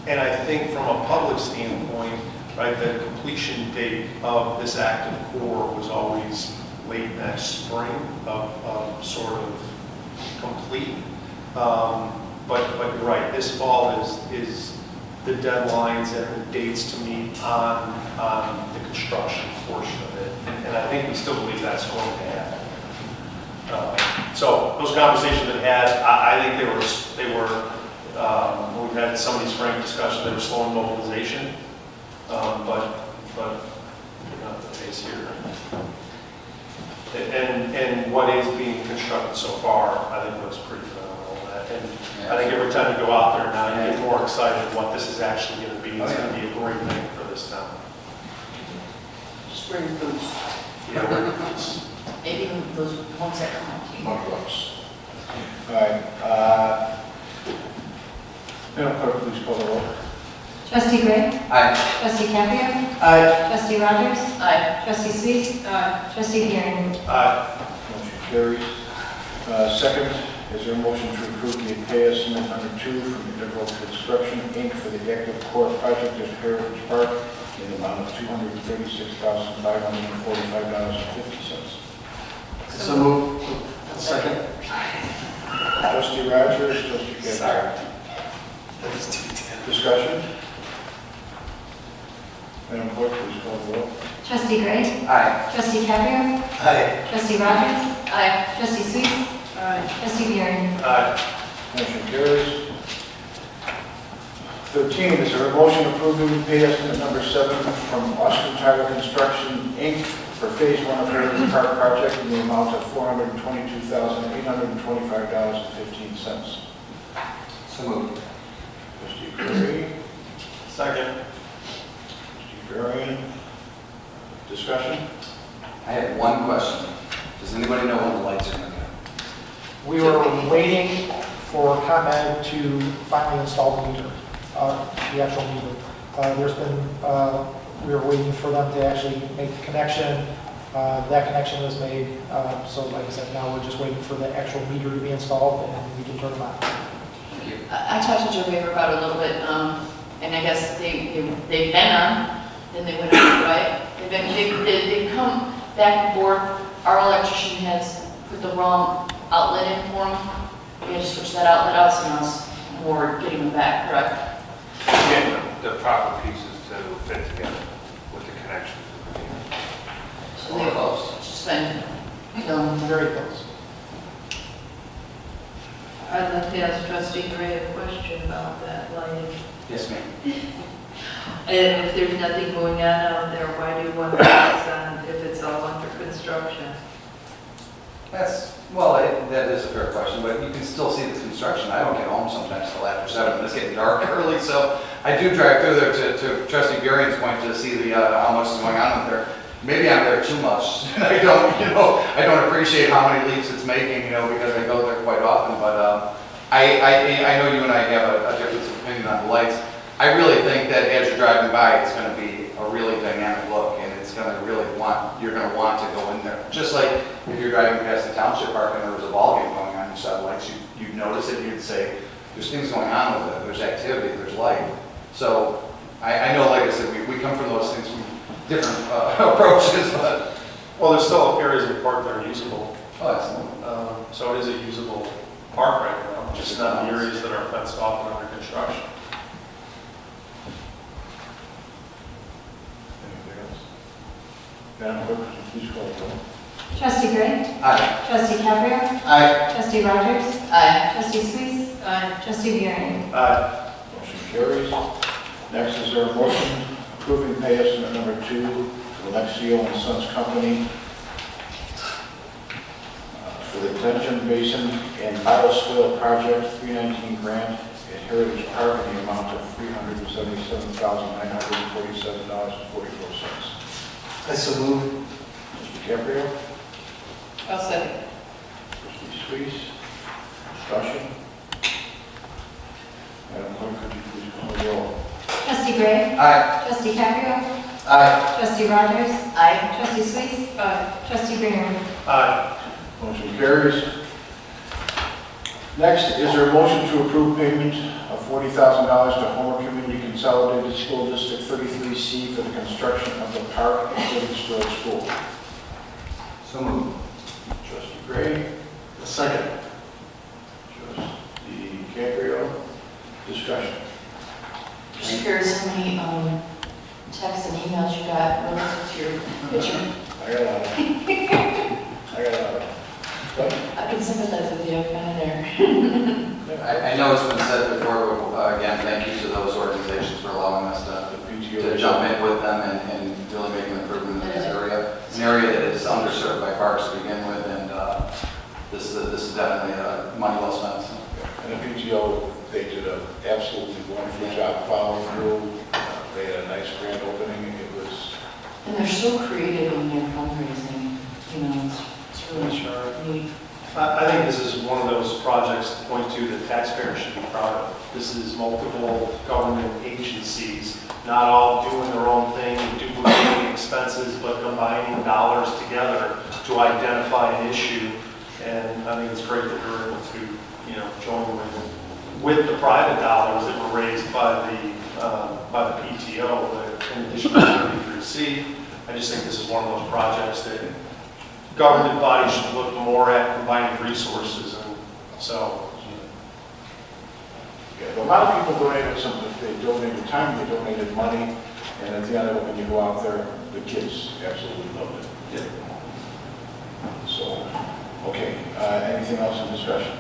And I think from a public standpoint, right, the completion date of this active core was always late next spring of sort of complete. But you're right, this fall is the deadlines and the dates to meet on the construction portion of it. And I think we still believe that's going to happen. So those conversations that had, I think they were we've had some of these frank discussions, they were slow in mobilization, but not the case here. And what is being constructed so far, I think looks pretty phenomenal. And I think every time you go out there now, you get more excited what this is actually going to be. It's going to be a great thing for this town. Spring boots. Yeah, we're boots. Maybe those ones that come out. Markups. All right. Madam Clerk, please call the roll. Trustee Gray? Aye. Trustee Caprio? Aye. Trustee Rogers? Aye. Trustee Sweet? Trustee Garren? Aye. Motion carries. Second, is there a motion to approve the pay estimate number 2 from Integral Construction, Inc. for the active core project at Heritage Park in the amount of $236,545.50. So moved. Second. Trustee Rogers, Trustee Caprio. Discussion? Madam Clerk, please call the roll. Trustee Gray? Aye. Trustee Caprio? Aye. Trustee Rogers? Aye. Trustee Sweet? Trustee Garren? Aye. Motion carries. 13, is there a motion approving pay estimate number 7 from Oscar Tyler Construction, Inc. for Phase 1 of Heritage Park project in the amount of $422,825.15? So moved. Trustee Curry, Second. Trustee Varian. Discussion? I have one question. Does anybody know when the lights are going to go? We were waiting for ComEd to finally install the meter, the actual meter. We were waiting for them to actually make the connection. That connection was made. So like I said, now we're just waiting for the actual meter to be installed and we can turn them on. I talked to Joe Weaver about it a little bit, and I guess they've been on, then they went on, right? They've come back and forth. Our electrician has put the wrong outlet in for them. We had to switch that outlet out, so now we're getting them back, correct? Getting the proper pieces to fit together with the connections. So they've just been, Very close. I'd like to ask Trustee Gray a question about that lighting. Yes, ma'am. And if there's nothing going on out there, why do you want lights on if it's all under construction? That is a fair question, but you can still see the construction. I don't get home sometimes till after 7, it's getting dark early, so I do drive through there to Trustee Garren's point to see how much is going on there. Maybe I'm there too much, and I don't appreciate how many leaks it's making, because I go there quite often, but I know you and I have a difference of opinion on the lights. I really think that as you're driving by, it's going to be a really dynamic look, and it's going to you're gonna want to go in there. Just like if you're driving past the township park and there was a ball game going on, you saw lights, you'd notice it, you'd say, there's things going on with it, there's activity, there's light. So I know, like I said, we come from those things from different approaches, but. Well, there's still areas of the park that are usable. Oh, absolutely. So it is a usable park right now, just not the areas that are fenced off and under construction. Anything else? Madam Clerk, would you please call the roll? Trustee Gray? Aye. Trustee Cabrio? Aye. Trustee Rogers? Aye. Trustee Sweet? Aye. Trustee Buring? Aye. Motion carries. Next is there a motion approving pay estimate number 2 to Alexio and Sons Company for the detention basin and bioswale project 319 grant at Heritage Park in the amount of $377,947.44. I so move. Mr. Caprio? I'll second. Trustee Sweet? Discussion? Madam Clerk, could you please call the roll? Trustee Gray? Aye. Trustee Cabrio? Aye. Trustee Rogers? Aye. Trustee Sweet? Aye. Trustee Buring? Aye. Motion carries. Next, is there a motion to approve payment of $40,000 to Homer Community Consolidated School District 33C for the construction of the park at Glen School? So moved. Trustee Gray. Second. Trustee Caprio. Discussion. Just curious how many texts and emails you got relative to your picture. I got a lot of I got a lot of What? I can sympathize with you, kind of there. I know it's been said before, but again, thank you to those organizations for allowing us to jump in with them and really make an improvement in this area. An area that is underserved by parks to begin with, and this is definitely money well spent. So. And the PTO, they did an absolutely wonderful job following through. They had a nice grand opening. It was. And they're so creative in their fundraising, you know, it's really neat. I think this is one of those projects to point to that taxpayers should be proud of. This is multiple government agencies, not all doing their own thing, duplicating expenses, but combining dollars together to identify an issue. And I think it's great that we're able to, you know, join with the private dollars that were raised by the PTO, in addition to the 33C. I just think this is one of those projects that government bodies should look more at combining resources, and so. Yeah, a lot of people donated something. They donated time, they donated money, and at the end of it, when you go out there, the kids absolutely loved it. Yeah. So, okay, anything else in discussion?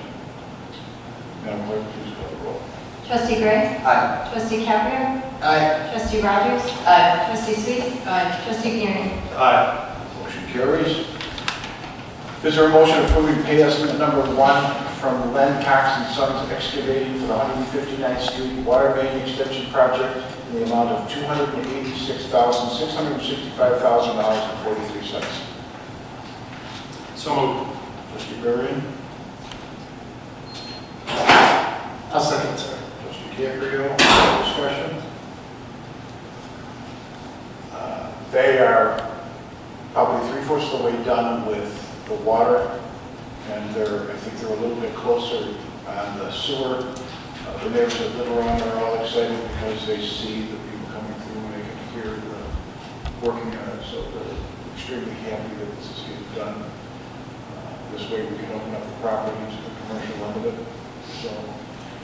Madam Clerk, please call the roll. Trustee Gray? Aye. Trustee Cabrio? Aye. Trustee Rogers? Aye. Trustee Sweet? Aye. Trustee Buring? Aye. Motion carries. Is there a motion approving pay estimate number 1 from Glen, Cox and Sons Excavating for the 159th Street Water Main Extension Project in the amount of $286,665,043? So moved. Trustee Buring. I'll second, sir. Trustee Caprio. Discussion. They are probably 3/4 of the way done with the water, and I think they're a little bit closer on the sewer. The neighbors at Little Round are all excited because they see the people coming through and they can hear the working on it, so they're extremely happy that this is getting done. This way we can open up the property to the commercial end of it. So,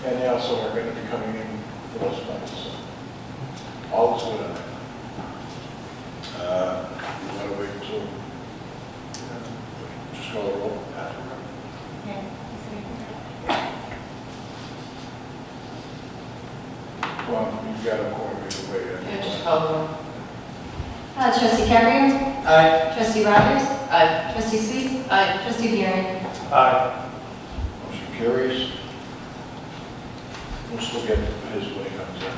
and they also are going to be coming in for those funds. So all is good on that. You want to wait until just call the roll? Well, you've got a coordinated way. Yeah, just call the roll. Trustee Cabrio? Aye. Trustee Rogers? Aye. Trustee Sweet? Aye. Trustee Buring? Aye. Motion carries. We'll still get his when he comes in.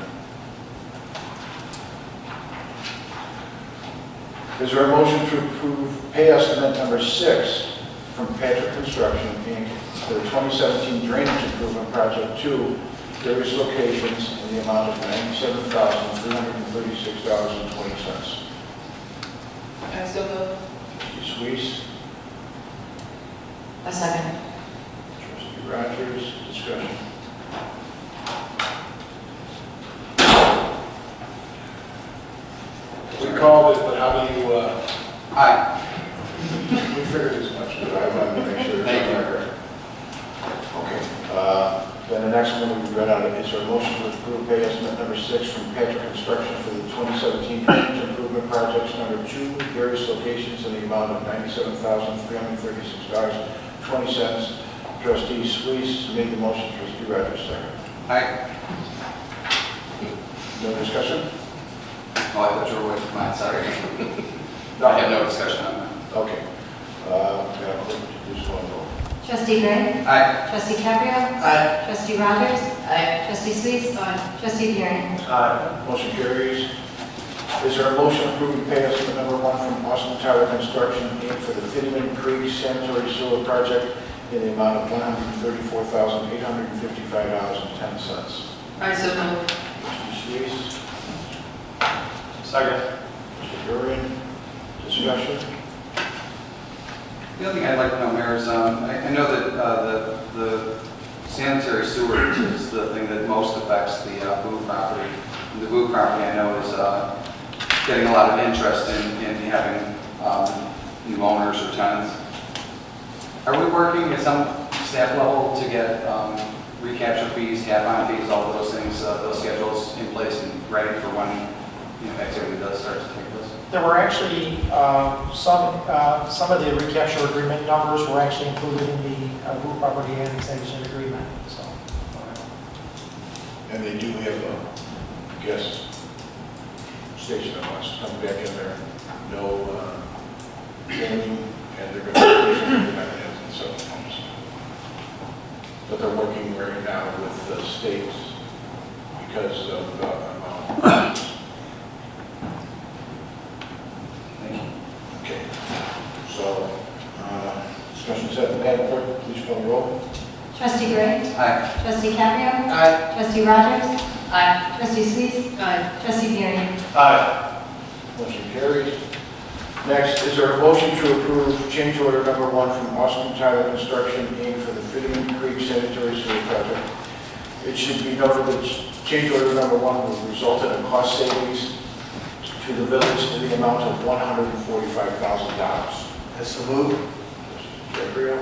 Is there a motion to approve pay estimate number 6 from Patrick Construction, Inc. for the 2017 Drainage Improvement Project 2, various locations in the amount of $97,336.20? I so moved. Trustee Sweets, A second. Trustee Rogers, discussion. We called it, but how do you, Aye. we figured as much, but I wanted to make sure. Thank you. Okay, then the next one we read out is our motion to approve pay estimate number 6 from Patrick Construction for the 2017 drainage improvement projects number 2, various locations in the amount of $97,336.20. Trustee Squeeze made the motion, trustee Rogers second. Aye. No discussion? Oh, I thought you were away from mine, sorry. No. I have no discussion on that. Okay. Madam Clerk, please call the roll. Trustee Glen? Aye. Trustee Caprio? Aye. Trustee Rogers? Aye. Trustee Sweets? Trustee Burden? Aye. Motion carries. Is there a motion approving pay estimate number 1 from Austin Tower Construction, Inc. for the Fittiman Creek Sanitary Sewer Project in the amount of $134,855.10? I so moved. Trustee Sweets, Second. Mr. Durian, discussion. The other thing I'd like to know, Mayor, is I know that the sanitary sewer is the thing that most affects the Boo property. And the Boo property, I know, is getting a lot of interest in having new owners or tenants. Are we working at some staff level to get recapture fees, tap-on fees, all of those things, those schedules in place and ready for when activity does start to take place? There were actually some of the recapture agreement numbers were actually included in the group property annexation agreement, so. And they do have a guest station that wants to come back in there. No training, and they're going to be some homes. But they're working right now with the states because of the amount. Okay, so, discussion set, Madam Clerk, please call the roll. Trustee Gray? Aye. Trustee Caprio? Aye. Trustee Rogers? Aye. Trustee Sweets? Aye. Trustee Burden? Aye. Motion carries. Next, is there a motion to approve change order number 1 from Austin Tyler Construction, Inc. for the Fittiman Creek Sanitary Sewer Project? It should be noted that change order number 1 will result in a cost savings to the village in the amount of $145,000. That's the move. Trustee Gabriel,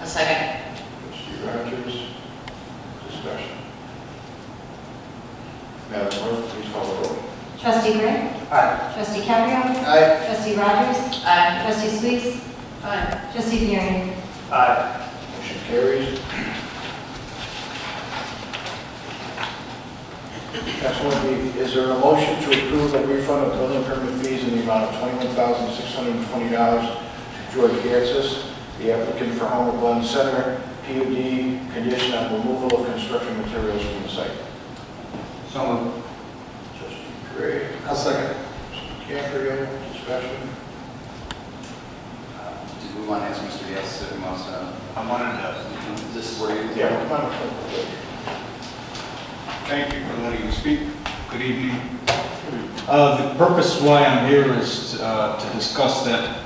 A second. Trustee Rogers, discussion. Madam Clerk, please call the roll. Trustee Gray? Aye. Trustee Caprio? Aye. Trustee Rogers? Aye. Trustee Sweets? Aye. Trustee Burden? Aye. Motion carries. Next one would be, is there a motion to approve a refund of building permit fees in the amount of $21,620 to George Gatzis, the applicant for Homer Glen Center, PUD, condition on removal of construction materials from the site? So moved. Trustee Gray, I'll second. Trustee Caprio, discussion. Did we want to ask Mr. Yes if he wants to? I wanted to Is this where you? Yeah, come on. thank you for letting me speak. Good evening. The purpose why I'm here is to discuss that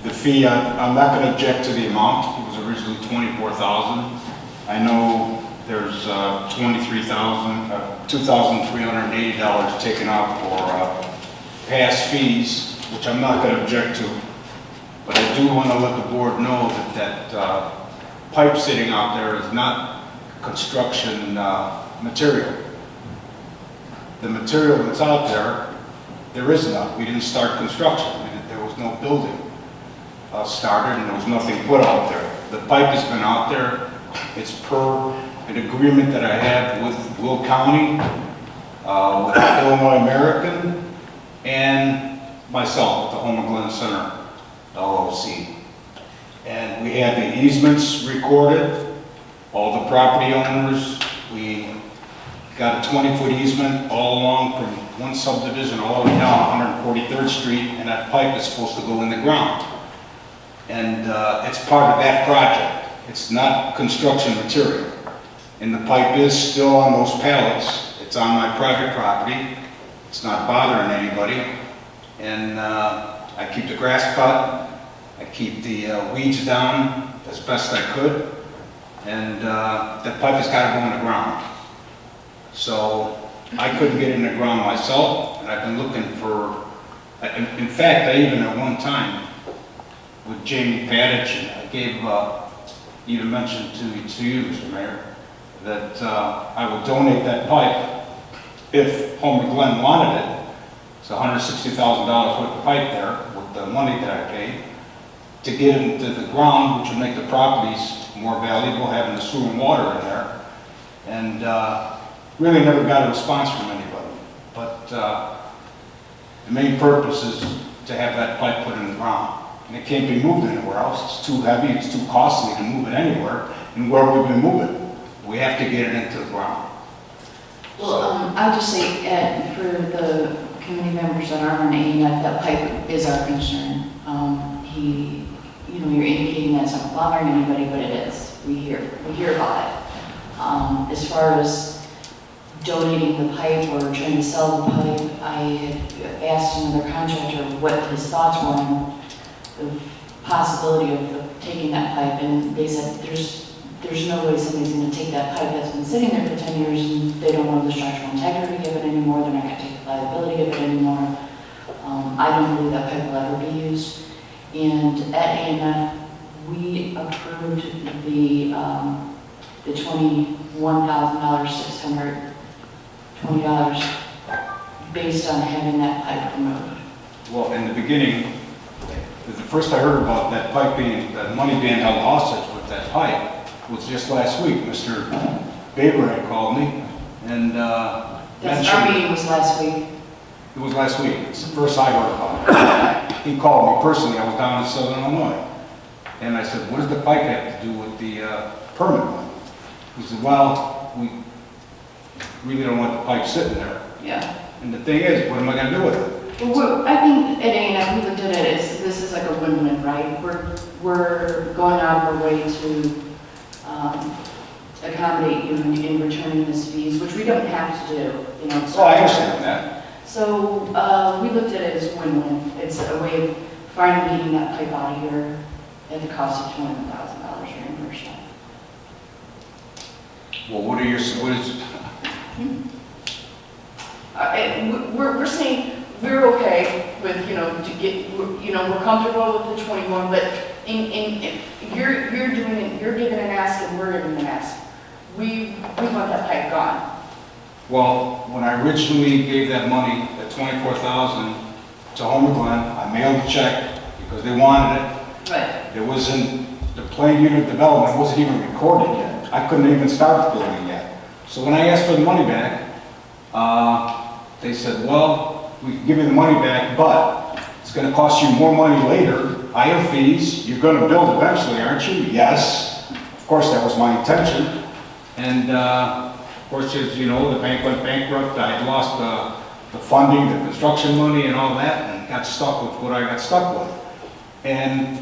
the fee. I'm not going to object to the amount. It was originally $24,000. I know there's $2,380 taken out for past fees, which I'm not going to object to. But I do want to let the board know that pipe sitting out there is not construction material. The material that's out there is none. We didn't start construction. There was no building started, and there was nothing put out there. The pipe has been out there. It's per an agreement that I have with Will County, with Illinois American, and myself, the Homer Glen Center LLC. And we had the easements recorded, all the property owners. We got a 20-foot easement all along from one subdivision all the way down 143rd Street, and that pipe is supposed to go in the ground. And it's part of that project. It's not construction material. And the pipe is still on those pallets. It's on my private property. It's not bothering anybody. And I keep the grass cut, I keep the weeds down as best I could, and that pipe has got to go in the ground. So I couldn't get in the ground myself, and I've been looking for, in fact, I even at one time, with Jamie Padich, I gave, even mentioned to you, Mr. Mayor, that I would donate that pipe if Homer Glen wanted it. It's $160,000 worth of pipe there with the money that I paid to get it into the ground, which would make the properties more valuable, having the sewer and water in there. And really never got a response from anybody. But the main purpose is to have that pipe put in the ground. And it can't be moved anywhere else. It's too heavy, it's too costly to move it anywhere. And where would we move it? We have to get it into the ground. Well, I'll just say, for the committee members that aren't on AENF, that pipe is our concern. You're indicating that it's not bothering anybody, but it is. We hear about it. As far as donating the pipe or trying to sell the pipe, I had asked another contractor what his thoughts were on the possibility of taking that pipe, and they said there's no way somebody's going to take that pipe that's been sitting there for 10 years and they don't know the structural integrity of it anymore, they're not going to take the liability of it anymore. I don't believe that pipe will ever be used. And at ANF, we approved the $21,620 based on having that pipe removed. Well, in the beginning, the first I heard about that pipe that money being held hostage with that pipe was just last week. Mr. Baber had called me and That's our meeting was last week. It was last week. It's the first I heard about it. He called me personally. I was down in Southern Illinois. And I said, what does the pipe have to do with the permit money? He said, well, we really don't want the pipe sitting there. Yeah. And the thing is, what am I going to do with it? Well, I think at ANF, we looked at it as this is like a win-win, right? We're going out of our way to accommodate you in returning this fees, which we don't have to do. Oh, I understand that. So we looked at it as win-win. It's a way of finally getting that pipe out of here at the cost of $21,000 reimbursement. Well, what is? We're saying we're okay with, to get, we're comfortable with the 21, but you're doing it, you're giving an ask and we're giving an ask. We want that pipe gone. Well, when I originally gave that money, that $24,000 to Homer Glen, I mailed the check because they wanted it. Right. It was in the plan unit development, it wasn't even recorded yet. I couldn't even start the building yet. So when I asked for the money back, they said, well, we can give you the money back, but it's going to cost you more money later, higher fees. You're going to build eventually, aren't you? Yes. Of course, that was my intention. And of course, as you know, the bank went bankrupt. I had lost the funding, the construction money and all that, and got stuck with what I got stuck with. And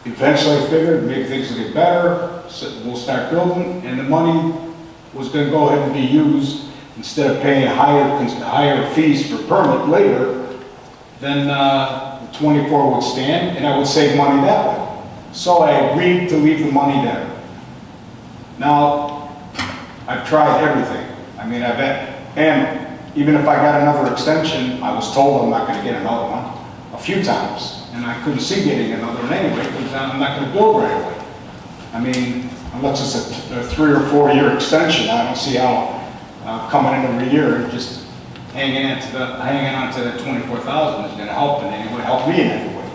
eventually I figured maybe things will get better, so we'll start building, and the money was going to go ahead and be used instead of paying higher fees for permit later. Then the 24 would stand, and I would save money that way. So I agreed to leave the money there. Now, I've tried everything. I mean, and even if I got another extension, I was told I'm not going to get another one a few times. And I couldn't see getting another one anyway, because I'm not going to build right away. I mean, unless it's a 3 or 4 year extension, I don't see how coming in every year and just hanging on to the 24,000 is going to help in any way, help me in any way.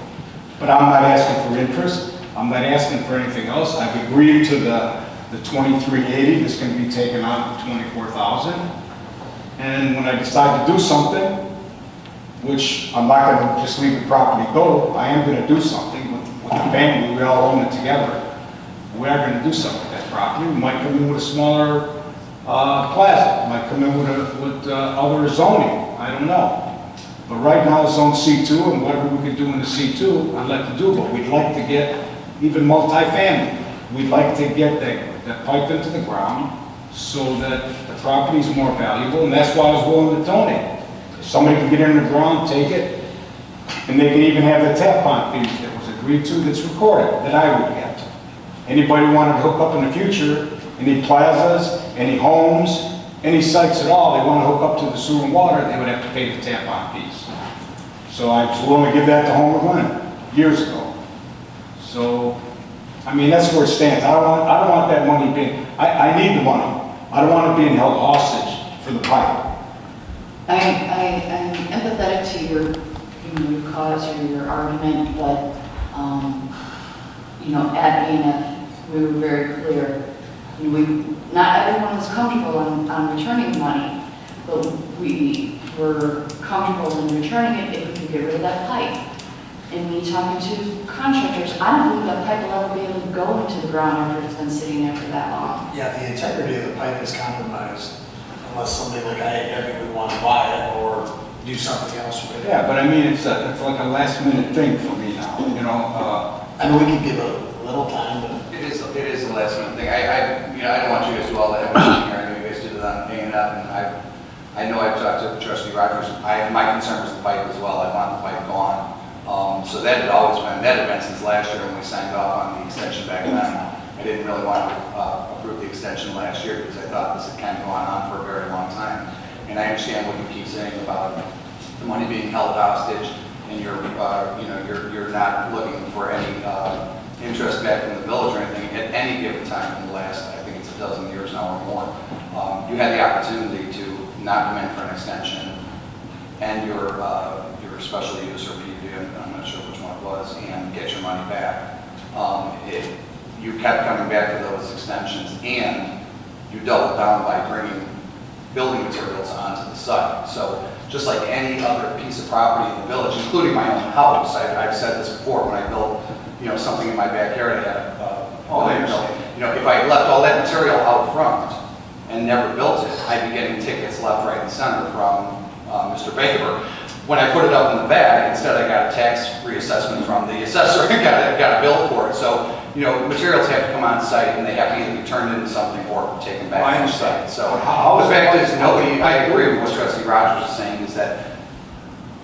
But I'm not asking for interest. I'm not asking for anything else. I've agreed to the 2380 that's going to be taken out of 24,000. And when I decide to do something, which I'm not going to just leave the property go, I am going to do something with the family. We all own it together. We are going to do something with that property. We might come in with a smaller plaza. We might come in with other zoning. I don't know. But right now it's zone C2, and whatever we can do in the C2, I'd like to do. But we'd like to get even multifamily. We'd like to get that pipe into the ground so that the property is more valuable, and that's why I was willing to donate. If somebody can get in the ground, take it, And they can even have the tap pond fees that was agreed to, that's recorded, that I would get. Anybody wanted to hook up in the future, any plazas, any homes, any sites at all, they want to hook up to the sewer and water, they would have to pay the tap pond fees. So I was willing to give that to Homer Glen years ago. So, I mean, that's where it stands. I don't want that money being, I need the money. I don't want it being held hostage for the pipe. I'm empathetic to your cause or your argument, but, at ENF, we were very clear. Not everyone was comfortable on returning money, but we were comfortable in returning it if we could get rid of that pipe. And me talking to contractors, I don't believe that pipe will ever be able to go into the ground after it's been sitting there for that long. Yeah, if the integrity of the pipe is compromised, unless somebody like I would want to buy it or do something else with it. Yeah, but I mean, it's like a last minute thing for me now, I mean, we could give a little time, but. It is the last minute thing. I don't want you guys to do all that everything here. I know you guys did it on paying it up, and I know I've talked to Trustee Rogers. My concern was the pipe as well. I want the pipe gone. So that had always been, that had been since last year when we signed off on the extension back then. I didn't really want to approve the extension last year because I thought this had kind of gone on for a very long time. And I understand what you keep saying about the money being held hostage, and you're not looking for any interest back from the village or anything at any given time in the last, I think it's a dozen years now or more. You had the opportunity to not come in for an extension and your special use or PV, I'm not sure which one it was, and get your money back. You kept coming back for those extensions, and you doubled down by bringing building materials onto the site. So just like any other piece of property in the village, including my own house, I've said this before, when I built something in my backyard, I had if I left all that material out front and never built it, I'd be getting tickets left, right, and center from Mr. Baker. When I put it up in the back, instead I got a tax reassessment from the assessor and got a bill for it. So, materials have to come on site and they have to either be turned into something or taken back from the site. So the fact is, I agree with what Trustee Rogers is saying, is that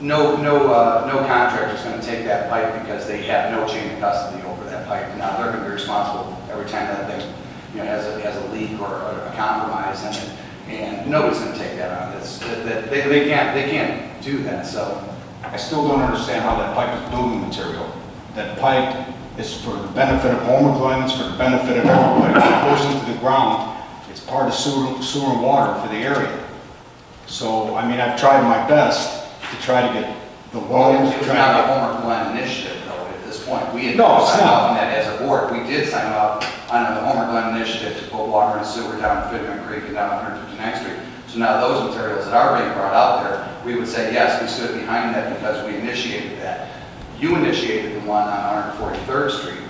no contractor is going to take that pipe because they have no chain of custody over that pipe. Now they're going to be responsible every time that thing has a leak or a compromise in it, and nobody's going to take that on. They can't do that. So I still don't understand how that pipe is building material. That pipe is for the benefit of Homer Glen, it's for the benefit of everybody. When it goes into the ground, it's part of sewer and water for the area. So, I mean, I've tried my best to try to get the loans. It was not a Homer Glen initiative, though, at this point. We had signed off on that as a board. We did sign off on the Homer Glen initiative to put water and sewer down Fitterman Creek and down 159th Street. So now those materials that are being brought out there, we would say, yes, we stood behind that because we initiated that. You initiated the one on 143rd Street,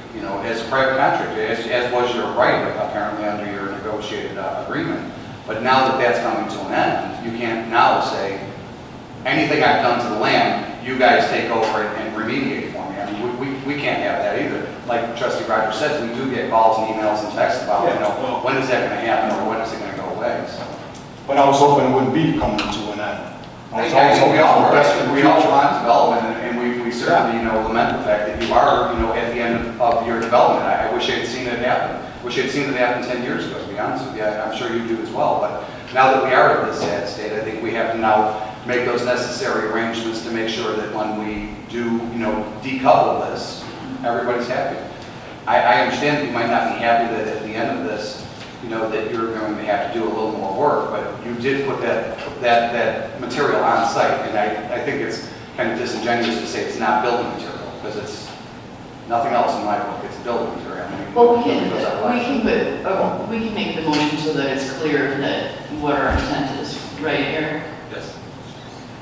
as a private contractor, as was your right, apparently, under your negotiated agreement. But now that that's coming to an end, you can't now say, anything I've done to the land, you guys take over and remediate for me. I mean, we can't have that either. Like Trustee Rogers says, we do get calls and emails and texts about, when is that going to happen or when is it going to go away? So. But I was hoping it wouldn't be coming to an end. We all want development, and we certainly, lament the fact that you are, at the end of your development. I wish I had seen it happen. Wish I had seen it happen 10 years ago, to be honest with you. I'm sure you do as well. But now that we are at this sad state, I think we have to now make those necessary arrangements to make sure that when we do, decouple this, everybody's happy. I understand that you might not be happy that at the end of this, that you're going to have to do a little more work, but you did put that material on site, and I think it's kind of disingenuous to say it's not building material, because it's nothing else in my book, it's building material. Well, we can make the motion so that it's clear that what our intent is, right, Eric? Yes.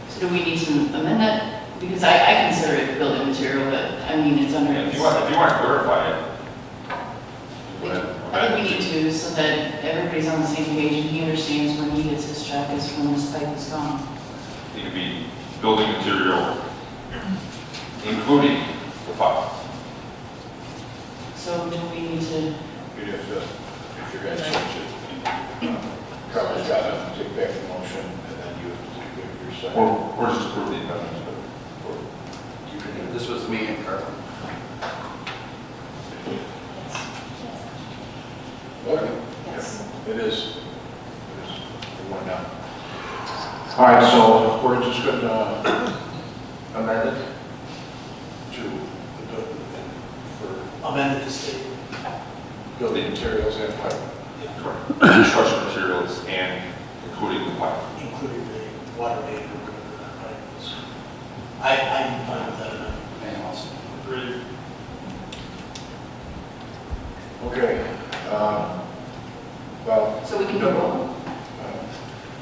So do we need to amend that? Because I consider it building material, but I mean, it's under... If you want to clarify it, I think we need to, so that everybody's on the same page and he understands when he gets his check is when this pipe is gone. it could be building material, including the pipe. So do we need to... If you're going to change it, Carmen's got to take back the motion, and then you have to take back your second. Or just approve the amendment. You This was me and Carl. Okay. Yes. It is. One down. All right, so we're just going to amend it to, for Amended to state. building materials and pipe. Construction materials and including the pipe. Including the water main or whatever that pipe is. I'm fine with that amendment. And also. Agreed. Okay. Well. So we can do no, roll?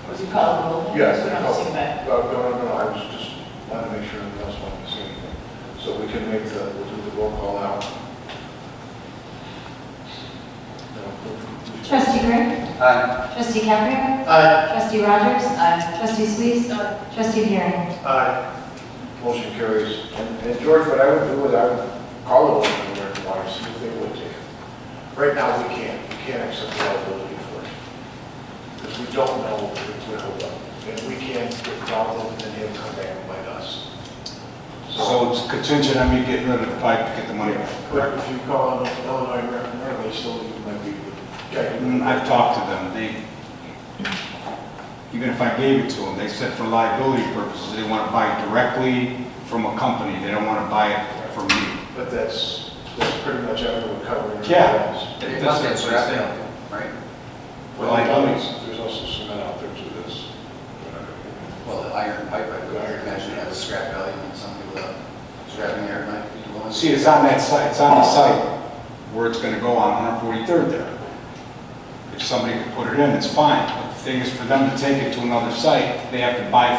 Was you call it roll? Yes. We don't have to sing back. No, I was just wanted to make sure anyone else wanted to say anything. So we can make the, we'll do the roll call now. Trustee Gray? Aye. Trustee Caprio? Aye. Trustee Rogers? Trustee Sweet? Trustee Hearing? Aye. Motion carries. And George, what I would do is I would call it over to American Water, see if they would take it. Right now, we can't. We can't accept liability for it. Because we don't know if it would hold up. And we can't get involved in it and then he'll come back and bite us. So it's contingent on me getting rid of the pipe to get the money back, But correct? if you call Illinois American Water, they still might be the I've talked to them, even if I gave it to them, they said for liability purposes, they want to buy it directly from a company, they don't want to buy it from me. But that's pretty much everyone covering. Yeah. It must get scrap metal, right? Well, there's also cement out there too, this. Well, the iron pipe, I would imagine has a scrap value, and some people that scrapping iron might be willing. See, it's on that site, it's on the site where it's going to go on 143rd there. If somebody could put it in, it's fine. But the thing is, for them to take it to another site, they have to buy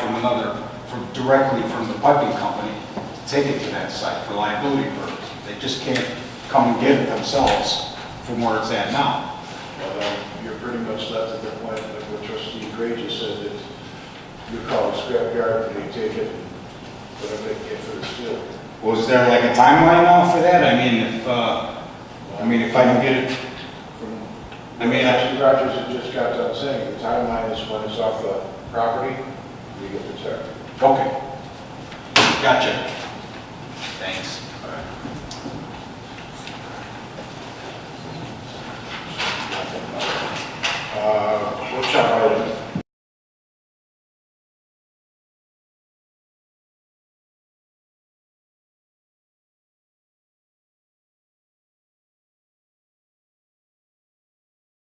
directly from the piping company to take it to that site for liability purposes. They just can't come and get it themselves from where it's at now. Well, you're pretty much left at the point, like what Trustee Gray just said, that you call a scrap yard and they take it, whatever they get for the steel. Was there like a timeline now for that? I mean, if I can get it, Trustee Rogers had just got done saying, the timeline is when it's off the property, we get the check. okay. Gotcha. Thanks.